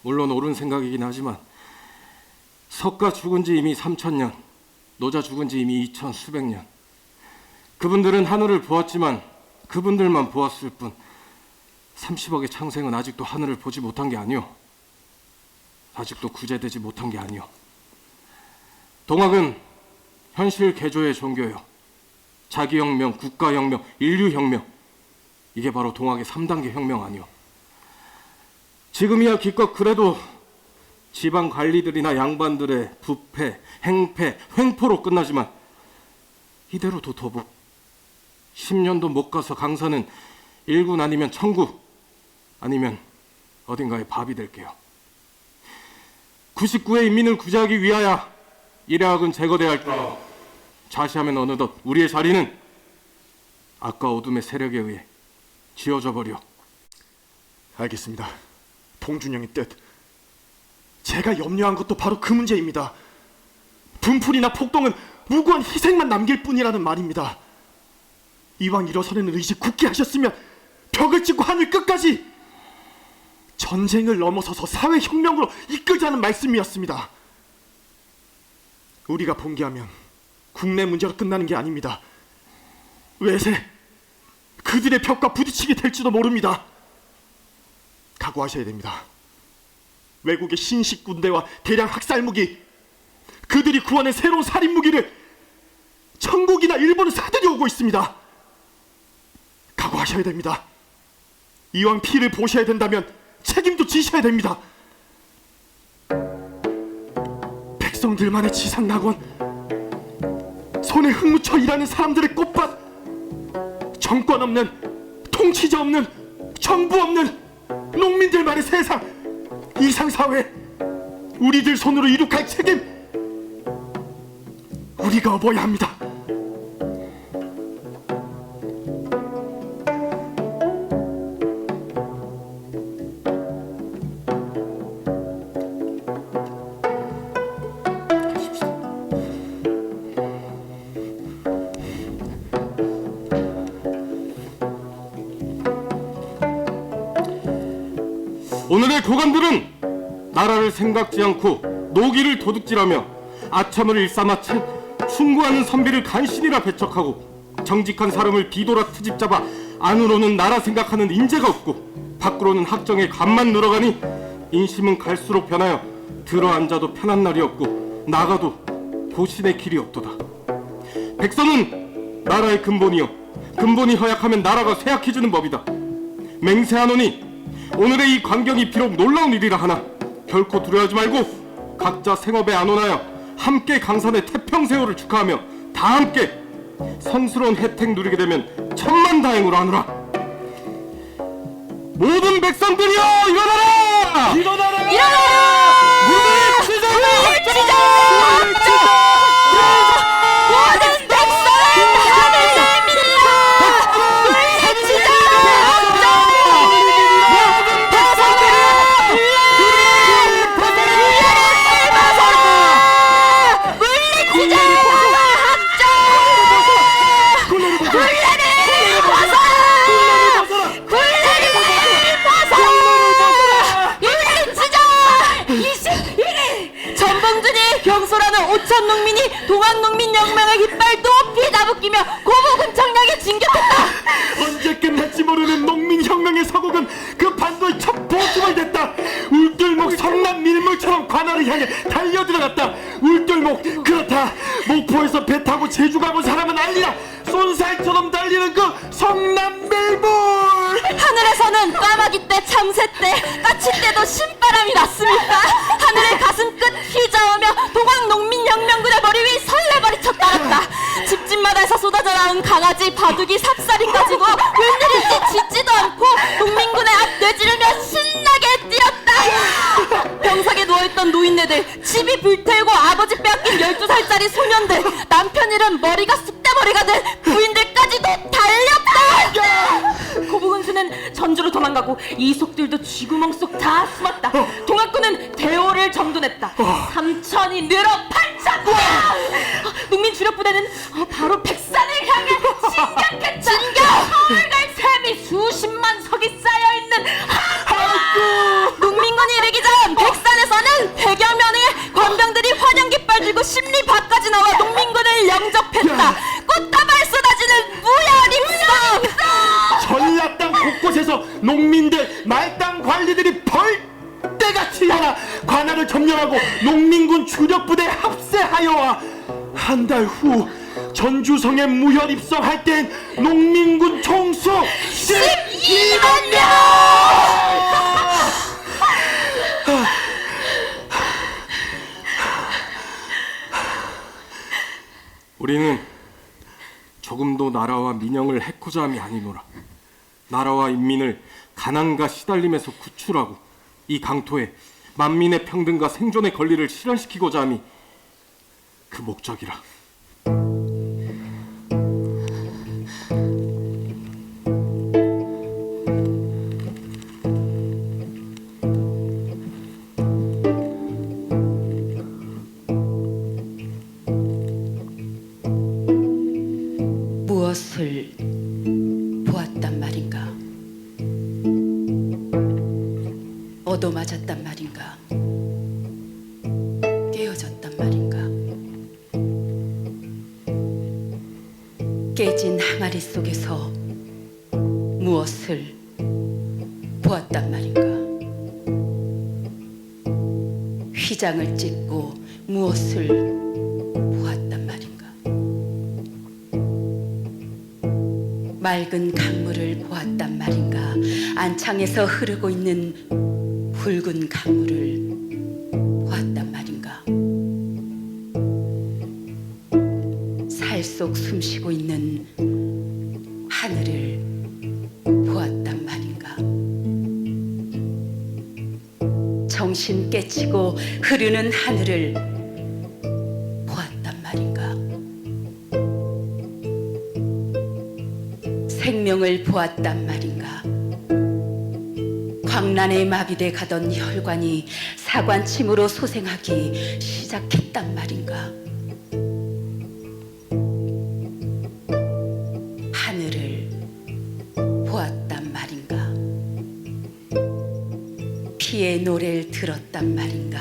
물론 옳은 생각이긴 하지만 석가 죽은 지 이미 3000년, 노자 죽은 지 이미 2000 수백 년. 그분들은 하늘을 보았지만 그분들만 보았을 뿐 30억의 창생은 아직도 하늘을 보지 못한 게 아니오. 아직도 구제되지 못한 게 아니오. 동학은 현실 개조의 종교요. 자기혁명, 국가혁명, 인류혁명. 이게 바로 동학의 3단계 혁명 아니오. 지금이야 기껏 그래도 지방 관리들이나 양반들의 부패, 행패, 횡포로 끝나지만 이대로 도토부 10년도 못 가서 강사는 1군 아니면 천구 아니면 어딘가에 밥이 될게요. 99의 인민을 구제하기 위하여 일해학은 제거돼야 할게요. 자시하면 어느덧 우리의 자리는 악과 어둠의 세력에 의해 지어져 버려. 알겠습니다. 봉준영의 뜻. 제가 염려한 것도 바로 그 문제입니다. 분풀이나 폭동은 무고한 희생만 남길 뿐이라는 말입니다. 이왕 일어서는 의지 굳게 하셨으면 벽을 찍고 하늘 끝까지 전쟁을 넘어서서 사회혁명으로 이끌자는 말씀이었습니다. 우리가 봉기하면 국내 문제로 끝나는 게 아닙니다. 외세, 그들의 벽과 부딪히게 될지도 모릅니다. 각오하셔야 됩니다. 외국의 신식 군대와 대량 학살 무기, 그들이 구하는 새로운 살인 무기를 천국이나 일본은 사들여 오고 있습니다. 각오하셔야 됩니다. 이왕 피를 보셔야 된다면 책임도 지셔야 됩니다. 백성들만의 지상낙원, 손에 흙 묻혀 일하는 사람들의 꽃밭, 정권 없는, 통치자 없는, 정부 없는 농민들만의 세상, 이상사회, 우리들 손으로 이룩할 책임 우리가 업어야 합니다. 오늘의 고관들은 나라를 생각지 않고 노기를 도둑질하며 아첨을 일삼아 충고하는 선비를 간신이라 배척하고 정직한 사람을 뒤돌아 트집 잡아 안으로는 나라 생각하는 인재가 없고 밖으로는 학정에 간만 늘어가니 인심은 갈수록 변하여 들어앉아도 편한 날이 없고 나가도 도신의 길이 없도다. 백성은 나라의 근본이요 근본이 허약하면 나라가 쇠약해지는 법이다. 맹세하노니 오늘의 이 광경이 비록 놀라운 일이라 하나 결코 두려워하지 말고 각자 생업에 안온하여 함께 강산의 태평세월을 축하하며 다 함께 성스러운 혜택 누리게 되면 천만다행으로 하노라. 모든 백성들이여 일어나라! 일어나라! 물리치자! 모든 백성을 하늘에 밀라! 물리치자! 전봉준이 경솔하는 5천 농민이 동학농민 영맹의 깃발 높이 다붙기며 고부군청량에 진격했다. 언제 끝날지 모르는 농민혁명의 서곡은 그 반도의 첫 보수가 됐다. 울돌목 성남 밀물처럼 관할을 향해 달려들어갔다. 울돌목 그렇다. 목포에서 배 타고 제주 가본 사람은 알리라. 쏜살처럼 달리는 그 성남 밀물. 하늘에서는 까마귀 때, 참새 때, 까치 때도 신바람이 났습니다. 하늘의 가슴 끝 휘저으며 동학농민혁명군의 머리 위 설레발이 쳤다랐다. 집집마다에서 쏟아져 나온 강아지, 바둑이, 삽살이 가지고 웬일인지 짖지도 않고 농민군의 앞 내지르며 신나게 뛰었다. 병석에 누워있던 노인네들, 집이 불태우고 아버지 빼앗긴 12살짜리 소년들, 남편 잃은 머리가 쑥대머리가 된 부인들까지도 달렸다. 고부군수는 전주로 도망가고 이속들도 쥐구멍 속 다 숨었다. 동학군은 대오를 정돈했다. 3천이 늘어 8천! 농민 주력부대는 바로 백산을 향해 진격했다. 진격! 서울갈 샘이 수십만 석이 쌓여있는 농민군이 이르기 전 백산에서는 100여 명의 관병들이 환영깃발 들고 심리밭까지 나와 농민군을 영접했다. 꽃다발 쏟아지는 무혈입성! 전라땅 곳곳에서 농민들, 말땅 관리들이 벌떼같이 나와 관할을 점령하고 농민군 주력부대 합세하여와 한 달 후 전주성에 무혈 입성할 땐 농민군 총수 12만 명! 우리는 조금도 나라와 민영을 해코자 함이 아니노라. 나라와 인민을 가난과 시달림에서 구출하고 이 강토에 만민의 평등과 생존의 권리를 실현시키고자 함이 그 목적이라. 무엇을 보았단 말인가? 얻어맞았단 말인가? 깨어졌단 말인가? 깨진 항아리 속에서 무엇을 보았단 말인가? 휘장을 찢고 무엇을 보았단 말인가? 맑은 강물을 보았단 말인가? 안창에서 흐르고 있는 붉은 강물을 보았단 말인가? 살 속 숨쉬고 있는 하늘을 보았단 말인가? 정신 깨치고 흐르는 하늘을 보았단 말인가? 생명을 보았단 말인가? 광란에 마비돼 가던 혈관이 사관침으로 소생하기 시작했단 말인가? 하늘을 보았단 말인가? 시의 노래를 들었단 말인가.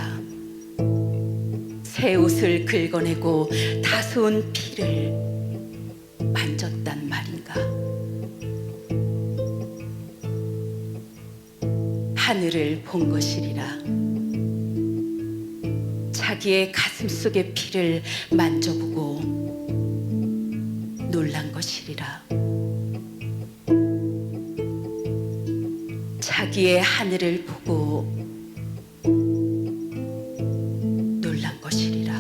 새 옷을 긁어내고 다소운 피를 만졌단 말인가. 하늘을 본 것이리라. 자기의 가슴 속의 피를 만져보고 놀란 것이리라. 자기의 하늘을 보고 놀란 것이리라.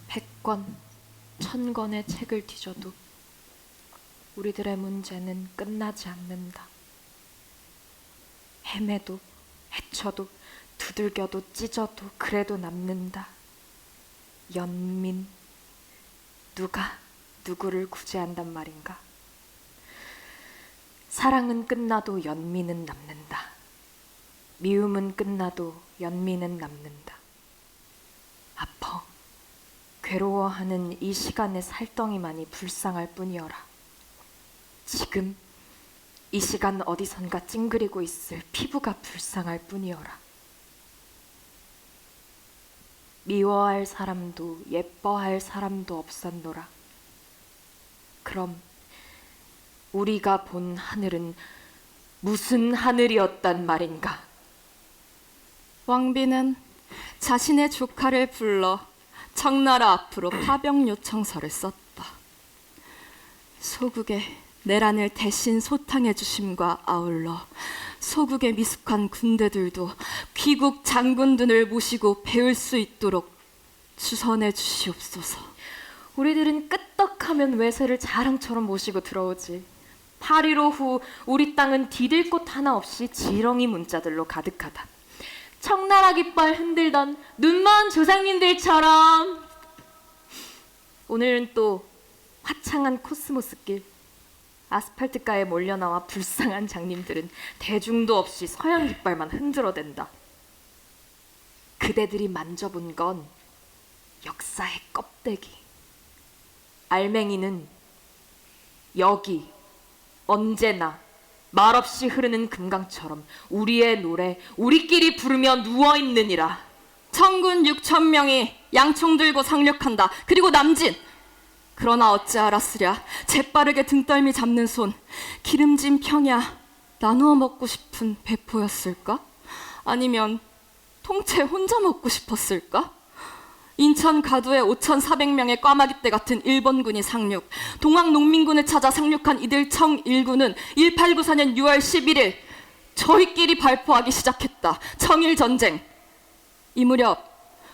백권, 천권의 책을 뒤져도 우리들의 문제는 끝나지 않는다. 헤매도 헤쳐도 두들겨도 찢어도 그래도 남는다. 연민, 누가 누구를 구제한단 말인가? 사랑은 끝나도 연민은 남는다. 미움은 끝나도 연민은 남는다. 아파, 괴로워하는 이 시간의 살덩이만이 불쌍할 뿐이어라. 지금 이 시간 어디선가 찡그리고 있을 피부가 불쌍할 뿐이어라. 미워할 사람도 예뻐할 사람도 없었노라. 그럼 우리가 본 하늘은 무슨 하늘이었단 말인가? 왕비는 자신의 조카를 불러 청나라 앞으로 파병 요청서를 썼다. 소국의 내란을 대신 소탕해 주심과 아울러 소국의 미숙한 군대들도 귀국 장군들을 모시고 배울 수 있도록 주선해 주시옵소서. 우리들은 끄떡하면 외세를 자랑처럼 모시고 들어오지. 8.15 후 우리 땅은 디딜 곳 하나 없이 지렁이 문자들로 가득하다. 청나라 깃발 흔들던 눈먼 조상님들처럼. 오늘은 또 화창한 코스모스길, 아스팔트가에 몰려나와 불쌍한 장님들은 대중도 없이 서양 깃발만 흔들어댄다. 그대들이 만져본 건 역사의 껍데기. 알맹이는 여기 언제나 말없이 흐르는 금강처럼 우리의 노래 우리끼리 부르며 누워있느니라. 청군 6,000명이 양총 들고 상륙한다. 그리고 남진. 그러나 어찌 알았으랴. 재빠르게 등떨미 잡는 손, 기름진 평야 나누어 먹고 싶은 배포였을까? 아니면 통째 혼자 먹고 싶었을까? 인천 가두에 5,400명의 꽈마귀떼 같은 일본군이 상륙, 동학 농민군을 찾아 상륙한 이들 청일군은 1894년 6월 11일 저희끼리 발포하기 시작했다. 청일전쟁. 이 무렵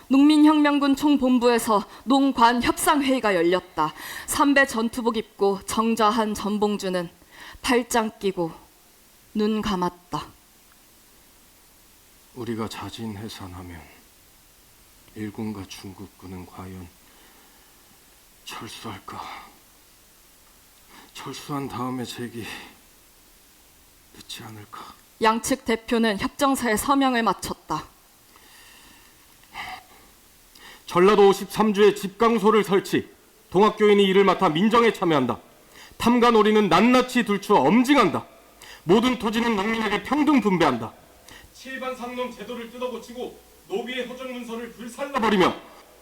농민혁명군 총본부에서 농관 협상회의가 열렸다. 삼배 전투복 입고 정자한 전봉주는 팔짱 끼고 눈 감았다. 우리가 자진해산하면 일군과 중국군은 과연 철수할까? 철수한 다음에 재기 늦지 않을까? 양측 대표는 협정사에 서명을 마쳤다. 전라도 53주에 집강소를 설치, 동학교인이 이를 맡아 민정에 참여한다. 탐관오리는 낱낱이 들추어 엄징한다. 모든 토지는 농민에게 평등 분배한다. 7반 상놈 제도를 뜯어고치고 노비의 허정 문서를 불살라버리며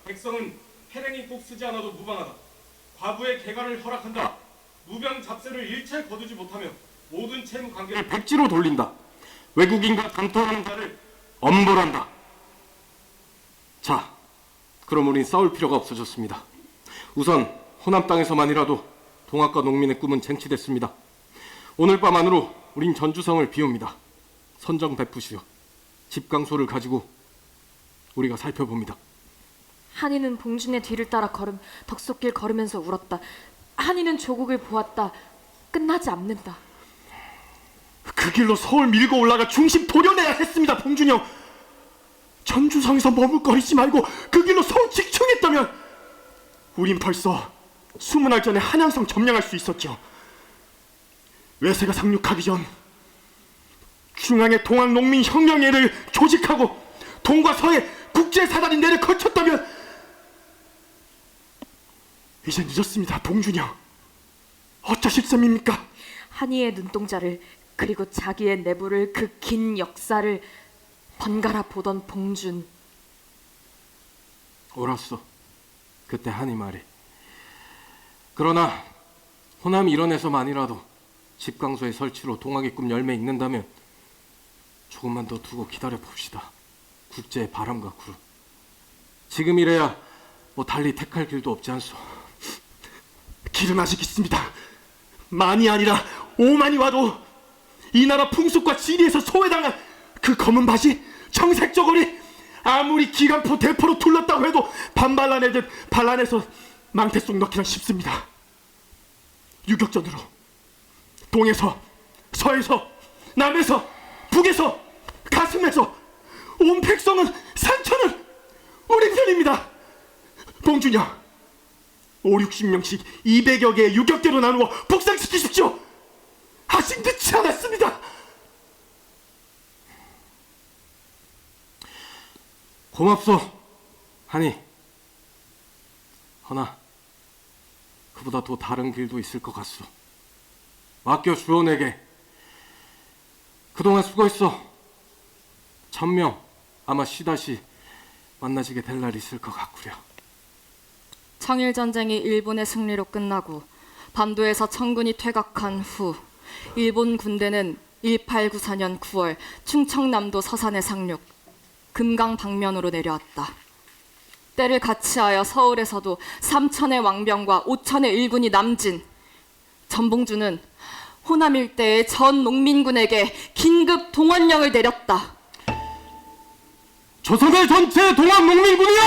백성은 해랭이 꼭 쓰지 않아도 무방하다. 과부의 개간을 허락한다. 무병 잡세를 일체 거두지 못하며 모든 채무 관계를 백지로 돌린다. 외국인과 단통하는 자를 엄벌한다. 자, 그럼 우린 싸울 필요가 없어졌습니다. 우선 호남 땅에서만이라도 동학과 농민의 꿈은 쟁취됐습니다. 오늘 밤 안으로 우린 전주성을 비웁니다. 선정 베푸시오. 집강소를 가지고 우리가 살펴봅니다. 한이는 봉준의 뒤를 따라 덕속길 걸으면서 울었다. 한이는 조국을 보았다. 끝나지 않는다. 그 길로 서울 밀고 올라가 중심 도려내야 했습니다, 봉준이 형. 전주성에서 머물거리지 말고 그 길로 서울 직충했다면 우린 벌써 20날 전에 한양성 점령할 수 있었죠. 외세가 상륙하기 전 중앙의 동학농민혁명회를 조직하고 동과 서에 국제사다리 내를 거쳤다면 이제 늦었습니다, 봉준이 형. 어쩌실 셈입니까? 한이의 눈동자를 그리고 자기의 내부를 그 긴 역사를 번갈아 보던 봉준. 옳았어. 그때 한이 말이. 그러나 호남이 일원에서만이라도 집강소의 설치로 동학의 꿈 열매 읽는다면 조금만 더 두고 기다려 봅시다. 국제의 바람과 구름. 지금 이래야 뭐 달리 택할 길도 없지 않소. 길은 아직 있습니다. 많이 아니라 5만이 와도 이 나라 풍습과 지리에서 소외당한 그 검은 바지, 청색 저고리, 아무리 기관포 대포로 둘렀다고 해도 반발란해듯 반란해서 망태 속 넣기란 쉽습니다. 유격전으로 동에서 서에서 남에서 북에서 가슴에서 온 백성은 산천은 우리 편입니다. 봉준이 형, 50-60명씩 200여 개의 유격대로 나누어 북상시키십시오. 아직 늦지 않았습니다. 고맙소, 하니. 허나 그보다 더 다른 길도 있을 것 같소. 맡겨주오 내게. 그동안 수고했어. 1000명 아마 쉬다시 만나지게 될 날이 있을 것 같구려. 청일전쟁이 일본의 승리로 끝나고 반도에서 청군이 퇴각한 후 일본 군대는 1894년 9월 충청남도 서산에 상륙, 금강 방면으로 내려왔다. 때를 같이하여 서울에서도 3천의 왕병과 5천의 일군이 남진. 전봉주는 호남 일대의 전 농민군에게 긴급 동원령을 내렸다. 조선의 전체 동학 농민군이여!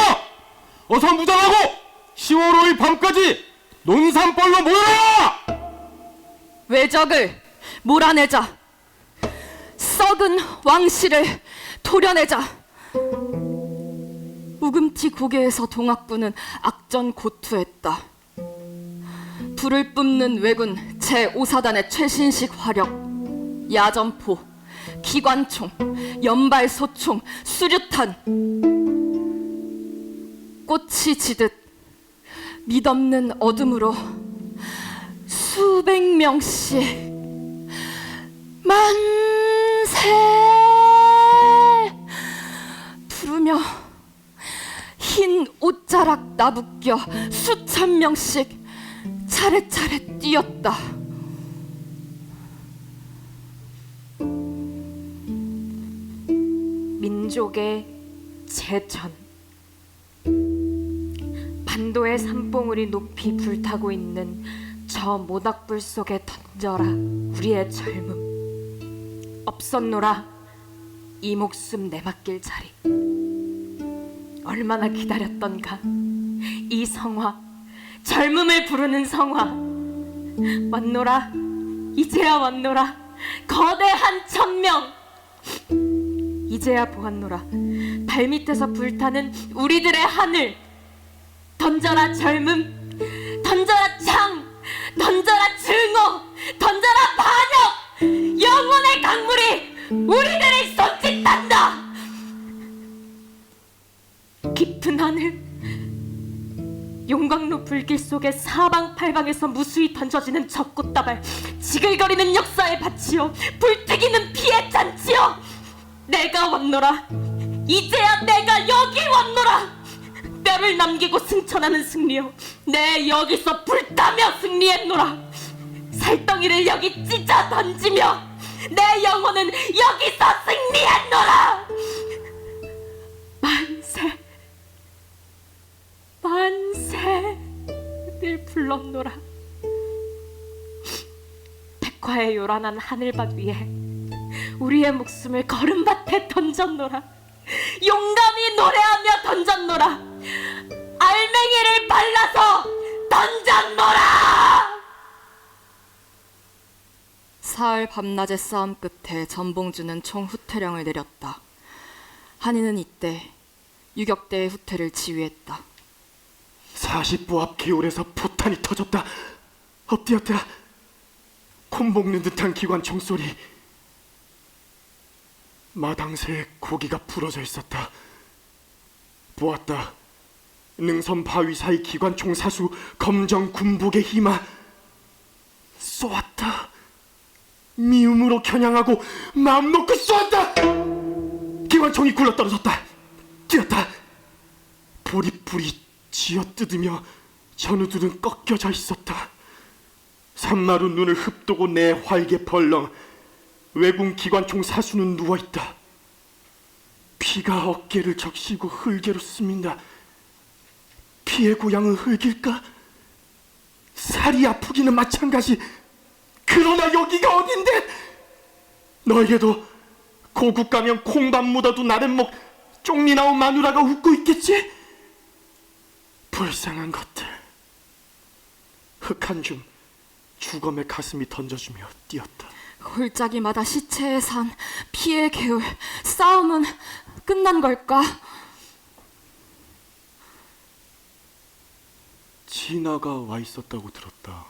어서 무장하고 10월 5일 밤까지 논산벌로 모여라! 외적을 몰아내자. 썩은 왕실을 도려내자. 우금티 고개에서 동학군은 악전고투했다. 불을 뿜는 왜군 제5사단의 최신식 화력, 야전포, 기관총, 연발소총, 수류탄, 꽃이 지듯 mid없는 어둠으로 수백 명씩 만세 부르며 흰 옷자락 나부껴 수천 명씩 차례차례 뛰었다. 민족의 제천. 반도의 산봉우리 높이 불타고 있는 저 모닥불 속에 던져라 우리의 젊음. 없었노라 이 목숨 내맡길 자리. 얼마나 기다렸던가 이 성화, 젊음을 부르는 성화. 왔노라 이제야 왔노라 거대한 1000명. 이제야 보았노라 발밑에서 불타는 우리들의 하늘. 던져라 젊음, 던져라 창, 던져라 증오, 던져라 반역. 영혼의 강물이 우리들을 손짓한다. 깊은 하늘, 용광로 불길 속에 사방팔방에서 무수히 던져지는 저 꽃다발. 지글거리는 역사의 밭이요, 불튀기는 피의 잔치요. 내가 왔노라 이제야 내가 여기 왔노라. 뼈를 남기고 승천하는 승리요, 내 여기서 불타며 승리했노라. 살덩이를 여기 찢어 던지며 내 영혼은 여기서 승리했노라. 만세 만세를 불렀노라. 백화에 요란한 하늘밭 위에 우리의 목숨을 걸음밭에 던졌노라. 용감히 노래하며 던졌노라. 알맹이를 발라서 던졌노라. 사흘 밤낮의 싸움 끝에 전봉주는 총 후퇴령을 내렸다. 한이는 이때 유격대의 후퇴를 지휘했다. 40보 앞 개울에서 포탄이 터졌다. 엎드렸다. 콧 목는 듯한 기관 총소리. 마당새에 고기가 부러져 있었다. 보았다. 능선 바위 사이 기관총 사수 검정 군복의 희마. 쏘았다. 미움으로 겨냥하고 마음 놓고 쏘았다. 기관총이 굴러떨어졌다. 뛰었다. 보리뿔이 쥐어뜯으며 전우들은 꺾여져 있었다. 산마루 눈을 흡도고 내 활개 벌렁 외군 기관총 사수는 누워있다. 피가 어깨를 적시고 흙개로 스민다. 피의 고향은 흙일까? 살이 아프기는 마찬가지. 그러나 여기가 어딘데? 너에게도 고국 가면 콩밥 묻어도 나른목 쪽니 나온 마누라가 웃고 있겠지? 불쌍한 것들. 흙 한 줌 주검에 가슴이 던져주며 뛰었다. 골짜기마다 시체의 산, 피의 개울, 싸움은 끝난 걸까? 진아가 와 있었다고 들었다.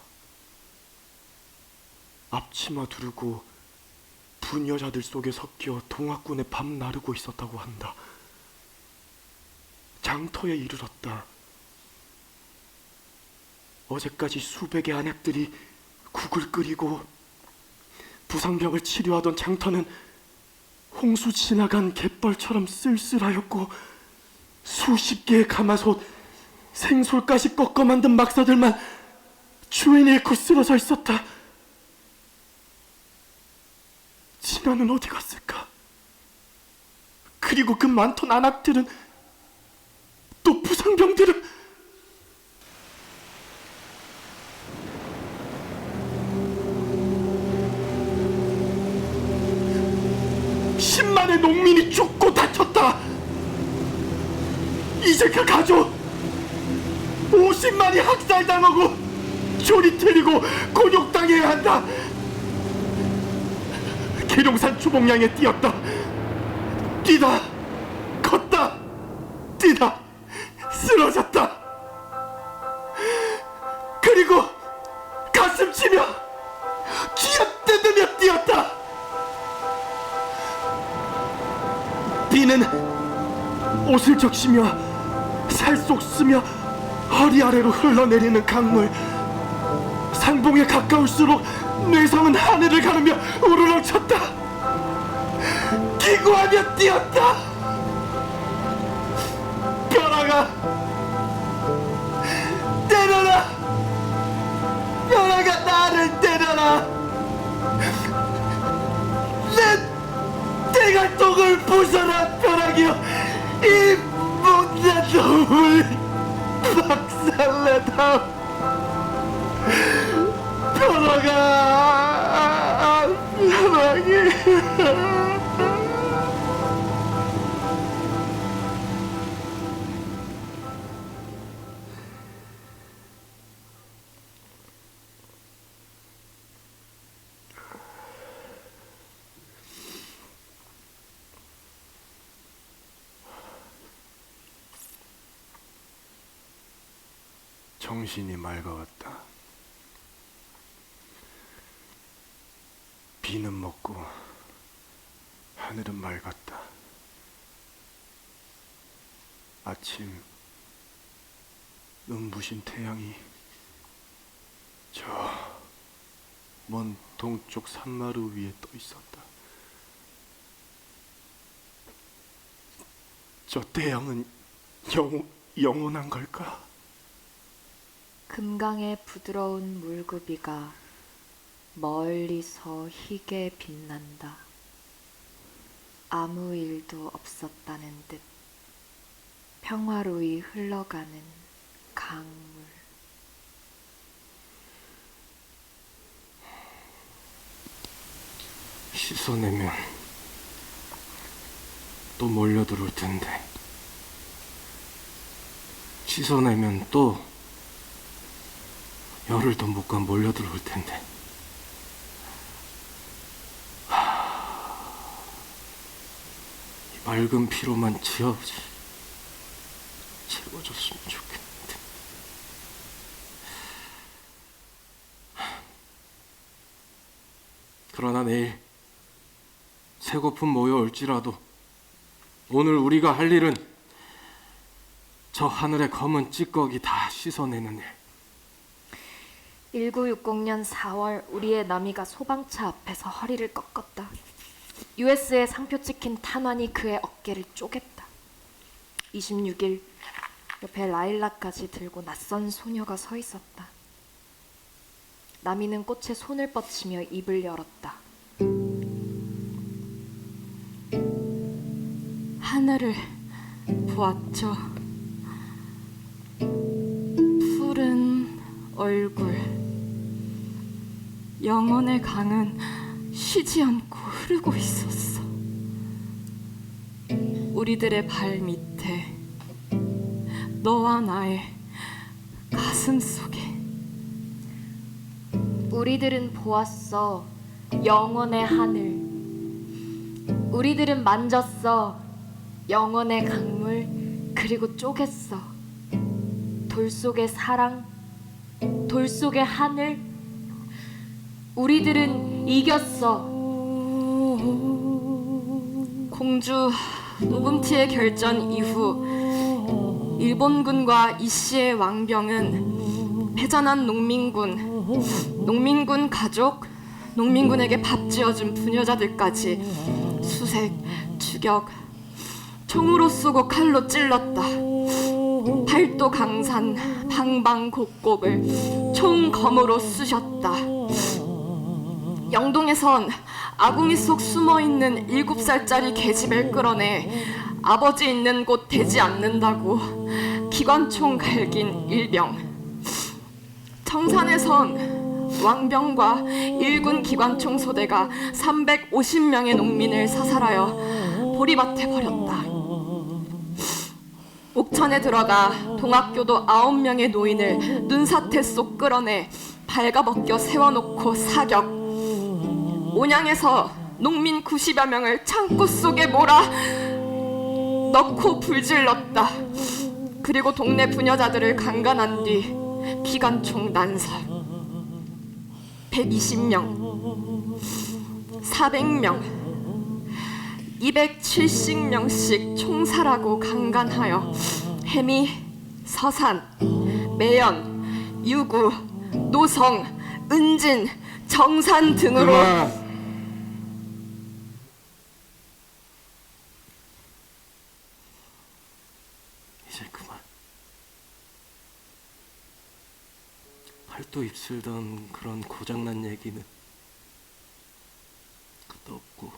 앞치마 두르고 부녀자들 속에 섞여 동학군에 밤 나르고 있었다고 한다. 장터에 이르렀다. 어제까지 수백의 안약들이 국을 끓이고 부상병을 치료하던 장터는 홍수 지나간 갯벌처럼 쓸쓸하였고 수십 개의 가마솥, 생솔까지 꺾어 만든 막사들만 주인 잃고 쓰러져 있었다. 진아는 어디 갔을까? 그리고 그 많던 안악들은, 또 부상병들은 십만의 농민이 죽고 다쳤다. 이제 그 가족 50만이 학살당하고 조리 틀리고 곤욕당해야 한다. 계룡산 주봉량에 뛰었다. 뛰다 걷다 뛰다 쓰러졌다. 그리고 가슴 치며 쥐어뜯으며 뛰었다. 비는 옷을 적시며 살 속 스며 허리 아래로 흘러내리는 강물. 상봉에 가까울수록 뇌성은 하늘을 가르며 우르렁 쳤다. 기구하며 뛰었다. 벼락아, 때려라. 벼락아, 나를 때려라. 내 대갈통을 부숴라. 벼락이여, 이 못난 놈을 박살내다. 벼락아, 벼락이. 정신이 맑아왔다. 비는 먹고 하늘은 맑았다. 아침 눈부신 태양이 저 먼 동쪽 산마루 위에 떠 있었다. 저 태양은 영원한 걸까? 금강의 부드러운 물구비가 멀리서 희게 빛난다. 아무 일도 없었다는 듯 평화로이 흘러가는 강물. 씻어내면 또 몰려들어올 텐데, 씻어내면 또 열흘 더 못 가 몰려들어올 텐데. 이 맑은 피로만 채워줬으면 좋겠는데. 그러나 내일 새거품 모여올지라도 오늘 우리가 할 일은 저 하늘의 검은 찌꺼기 다 씻어내는 일. 1960년 4월 우리의 남이가 소방차 앞에서 허리를 꺾었다. US에 상표 찍힌 탄환이 그의 어깨를 쪼갰다. 26일 옆에 라일락까지 들고 낯선 소녀가 서 있었다. 남이는 꽃에 손을 뻗치며 입을 열었다. 하늘을 보았죠. 푸른 얼굴. 영혼의 강은 쉬지 않고 흐르고 있었어. 우리들의 발 밑에, 너와 나의 가슴 속에. 우리들은 보았어, 영혼의 하늘. 우리들은 만졌어, 영혼의 강물. 그리고 쪼갰어. 돌 속의 사랑, 돌 속의 하늘. 우리들은 이겼어. 공주 노금티의 결전 이후 일본군과 이씨의 왕병은 패전한 농민군 가족, 농민군에게 밥 지어준 부녀자들까지 수색, 추격, 총으로 쏘고 칼로 찔렀다. 팔도 강산, 방방곡곡을 총검으로 쑤셨다. 영동에선 아궁이 속 숨어있는 7살짜리 계집애를 끌어내 아버지 있는 곳 대지 않는다고 기관총 갈긴 일병. 청산에선 왕병과 일군 기관총 소대가 350명의 농민을 사살하여 보리밭에 버렸다. 옥천에 들어가 동학교도 9명의 노인을 눈사태 속 끌어내 발가벗겨 세워놓고 사격. 온양에서 농민 90여 명을 창고 속에 몰아 넣고 불질렀다. 그리고 동네 부녀자들을 강간한 뒤 기관총 난설. 120명, 400명, 270명씩 총살하고 강간하여 해미, 서산, 매연, 유구, 노성, 은진, 정산 등으로 이제 그만. 팔도 입술던 그런 고장난 얘기는 끝도 없고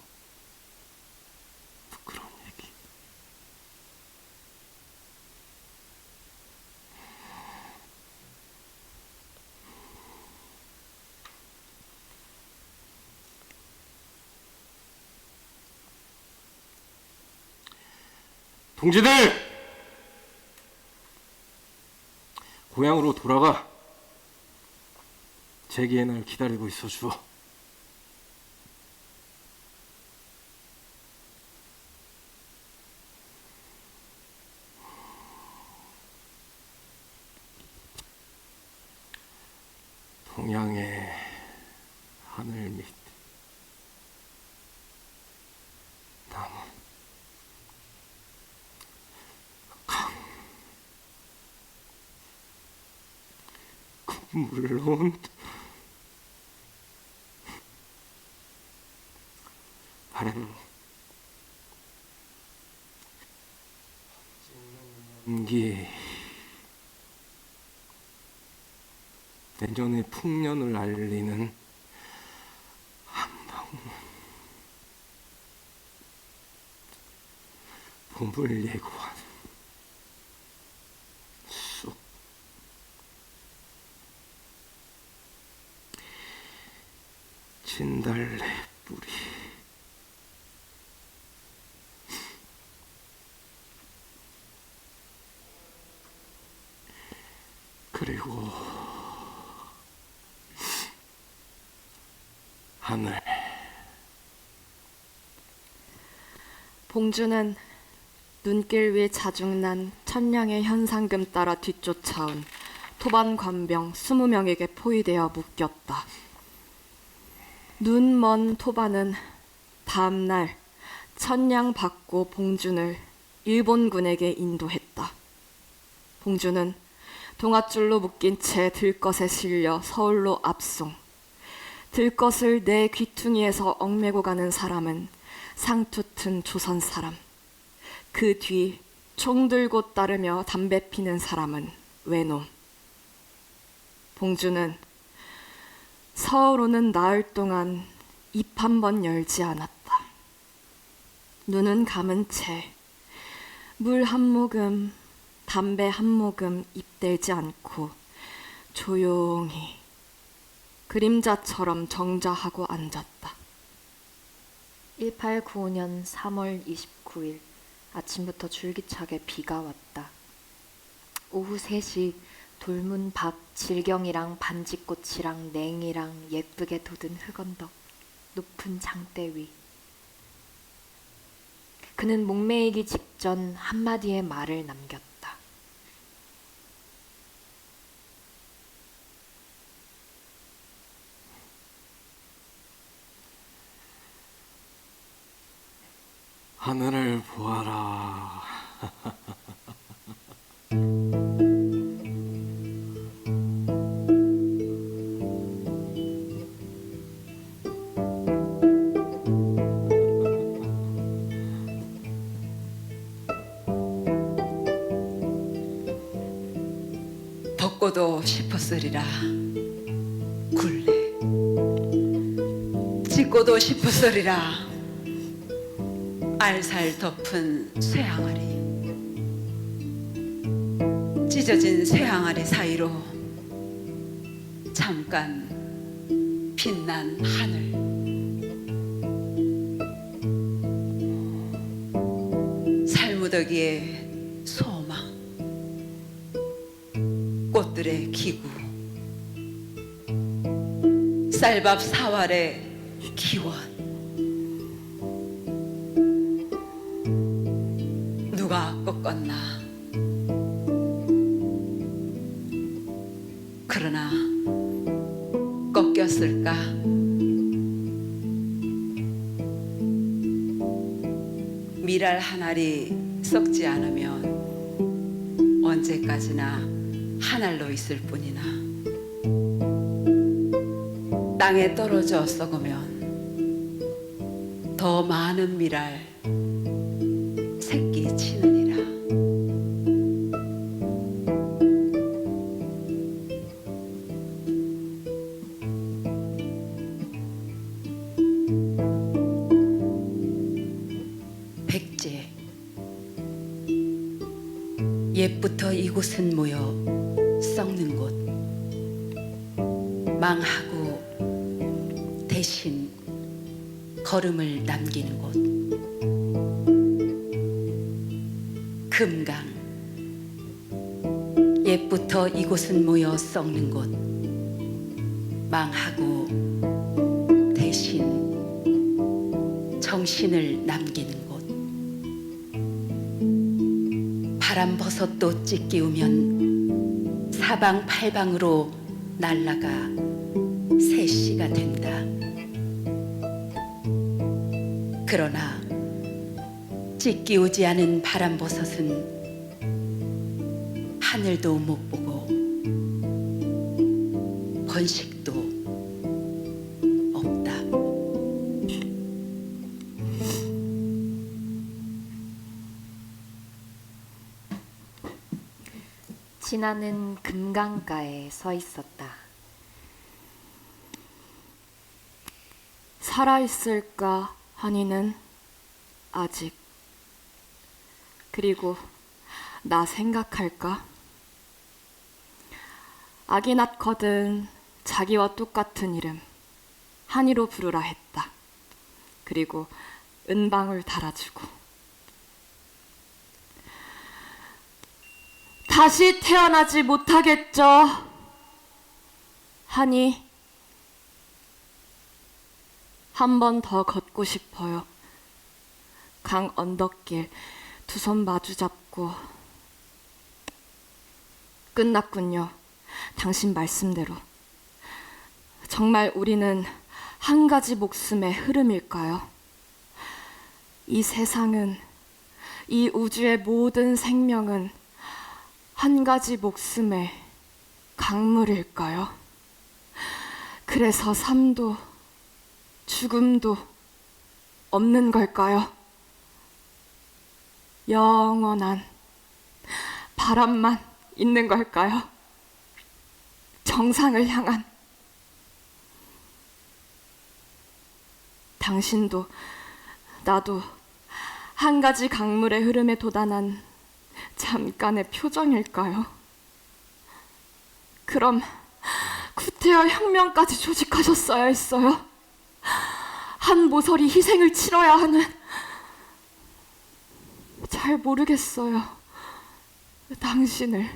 부끄러운 얘기. 동지들! 고향으로 돌아가. 재기의 날 기다리고 있어 주어. 동양의 하늘 밑 남은 물론 바람 연기 내년의 풍년을 알리는 한방 봄을 예고하는 쑥 진달래 뿌리 그리고 하늘. 봉주는 눈길 위 자중난 천냥의 현상금 따라 뒤쫓아온 토반 관병 20명에게 포위되어 묶였다. 눈 먼 토반은 다음날 천냥 받고 봉준을 일본군에게 인도했다. 봉준은 동아줄로 묶인 채 들것에 실려 서울로 압송. 들것을 내 귀퉁이에서 얽매고 가는 사람은 상투 튼 조선 사람. 그 뒤 총 들고 따르며 담배 피는 사람은 외놈. 봉주는 서울 오는 나흘 동안 입 한 번 열지 않았다. 눈은 감은 채 물 한 모금, 담배 한 모금 입대지 않고 조용히 그림자처럼 정자하고 앉았다. 1895년 3월 29일 아침부터 줄기차게 비가 왔다. 오후 3시 돌문 밖 질경이랑 반지꽃이랑 냉이랑 예쁘게 돋은 흙언덕, 높은 장대 위. 그는 목매이기 직전 한마디의 말을 남겼다. 하늘을 보아라. 덮고도 싶었으리라 굴레, 찢고도 싶었으리라 알살 덮은 쇠항아리. 찢어진 쇠항아리 사이로 잠깐 빛난 하늘. 살무더기의 소망, 꽃들의 기구, 쌀밥 사활의 기원. 누가 꺾었나? 그러나 꺾였을까? 미랄 한 알이 썩지 않으면 언제까지나 한 알로 있을 뿐이나, 땅에 떨어져 썩으면 더 많은 미랄 새끼 치느니라. 백제, 옛부터 이곳은 모여 썩는 곳, 망하고 대신 걸음을 남기는 곳. 금강, 옛부터 이곳은 모여 썩는 곳, 망하고 대신 정신을 남기는 곳. 바람버섯도 찢기우면 사방팔방으로 날아가 새씨가 된다. 그러나 찢기우지 않은 바람버섯은 하늘도 못 보고 번식도 없다. 진아는 금강가에 서 있었다. 살아있을까 하니는 아직. 그리고 나 생각할까? 아기 낳거든 자기와 똑같은 이름 한이로 부르라 했다. 그리고 은방울 달아주고. 다시 태어나지 못하겠죠. 한이, 한 번 더 걷고 싶어요. 강 언덕길 두 손 마주 잡고. 끝났군요. 당신 말씀대로. 정말 우리는 한 가지 목숨의 흐름일까요? 이 세상은, 이 우주의 모든 생명은 한 가지 목숨의 강물일까요? 그래서 삶도 죽음도 없는 걸까요? 영원한 바람만 있는 걸까요? 정상을 향한. 당신도 나도 한 가지 강물의 흐름에 도단한 잠깐의 표정일까요? 그럼 구태여 혁명까지 조직하셨어야 했어요? 한 모서리 희생을 치러야 하는. 잘 모르겠어요. 당신을.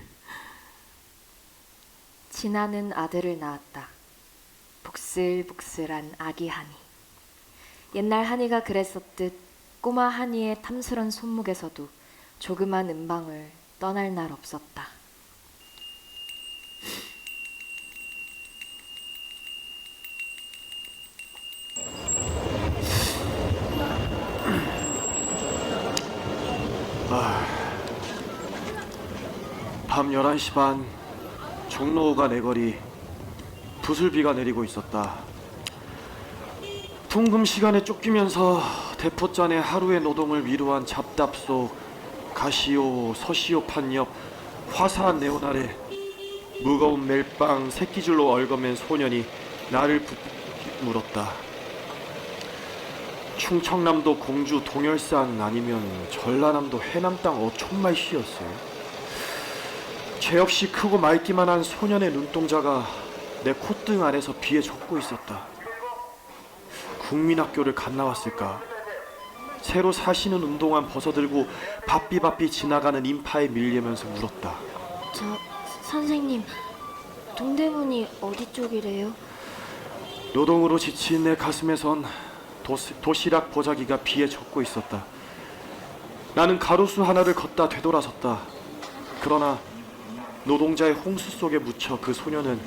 진아는 아들을 낳았다. 북슬북슬한 아기 한이. 옛날 한이가 그랬었듯 꼬마 한이의 탐스런 손목에서도 조그만 음방울 떠날 날 없었다. 밤 11시 반 종로가 내거리 부슬비가 내리고 있었다. 둥금 시간에 쫓기면서 대포잔의 하루의 노동을 위로한 잡답 속 가시오 서시오판 옆 화사한 네온 아래 무거운 멜빵 새끼줄로 얽어맨 소년이 나를 물었다. 충청남도 공주 동열산 아니면 전라남도 해남 땅 어촌말 시였어요. 죄 없이 크고 맑기만 한 소년의 눈동자가 내 콧등 안에서 비에 젖고 있었다. 국민학교를 갓 나왔을까? 새로 사시는 운동화 벗어들고 바삐바삐 지나가는 인파에 밀리면서 물었다. 선생님, 동대문이 어디 쪽이래요? 노동으로 지친 내 가슴에선 도시락 보자기가 비에 젖고 있었다. 나는 가로수 하나를 걷다 되돌아섰다. 그러나 노동자의 홍수 속에 묻혀 그 소녀는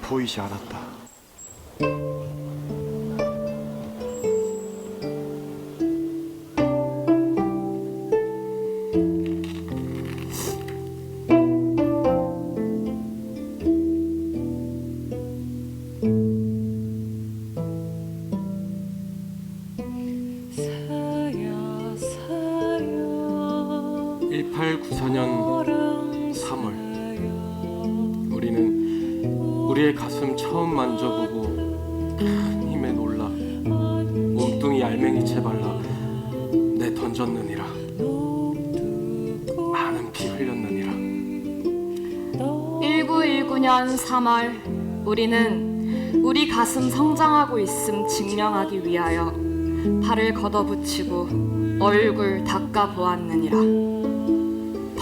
보이지 않았다. 사야 사야 1894년 3월 우리는 우리의 가슴 처음 만져보고 큰 힘에 놀라 몸뚱이 알맹이채 발라 내 던졌느니라. 많은 피 흘렸느니라. 1919년 3월 우리는 우리 가슴 성장하고 있음 증명하기 위하여 팔을 걷어붙이고 얼굴 닦아 보았느니라.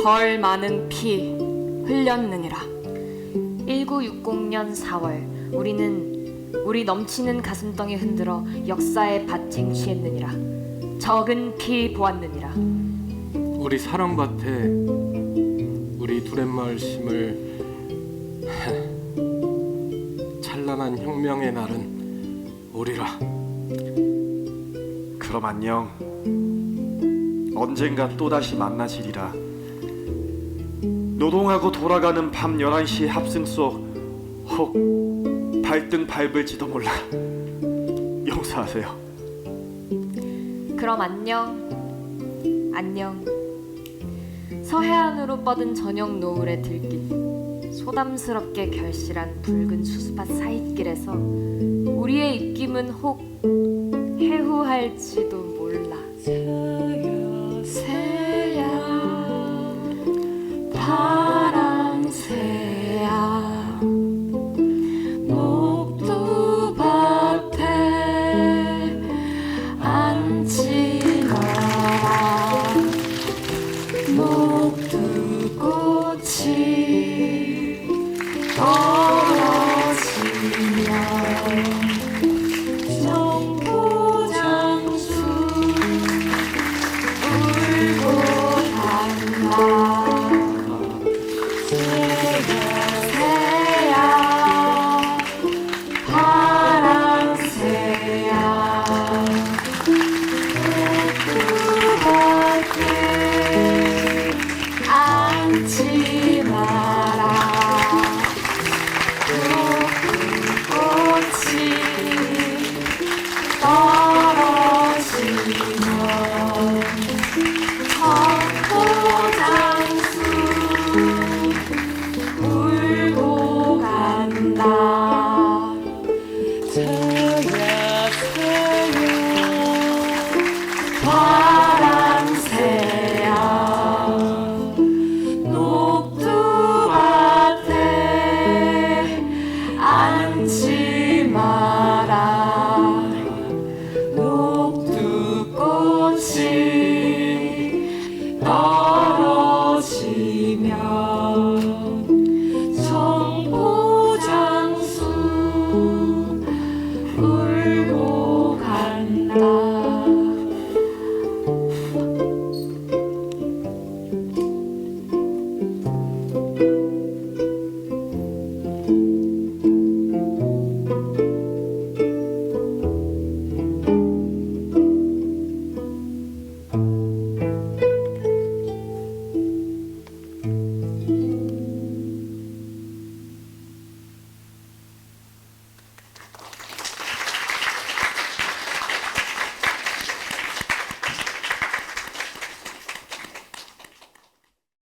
덜 많은 피 흘렸느니라. 1960년 4월 우리는 우리 넘치는 가슴덩이 흔들어 역사의 밭 쟁취했느니라. 적은 피 보았느니라. 우리 사랑밭에 우리 두렛마을 심을 찬란한 혁명의 날은 오리라. 그럼 안녕. 언젠가 또다시 만나지리라. 노동하고 돌아가는 밤 11시 합승 속 혹 발등 밟을지도 몰라. 용서하세요. 그럼 안녕. 안녕. 서해안으로 뻗은 저녁 노을의 들길, 소담스럽게 결실한 붉은 수수밭 사이길에서 우리의 입김은 혹 해후할지도 몰라. 새야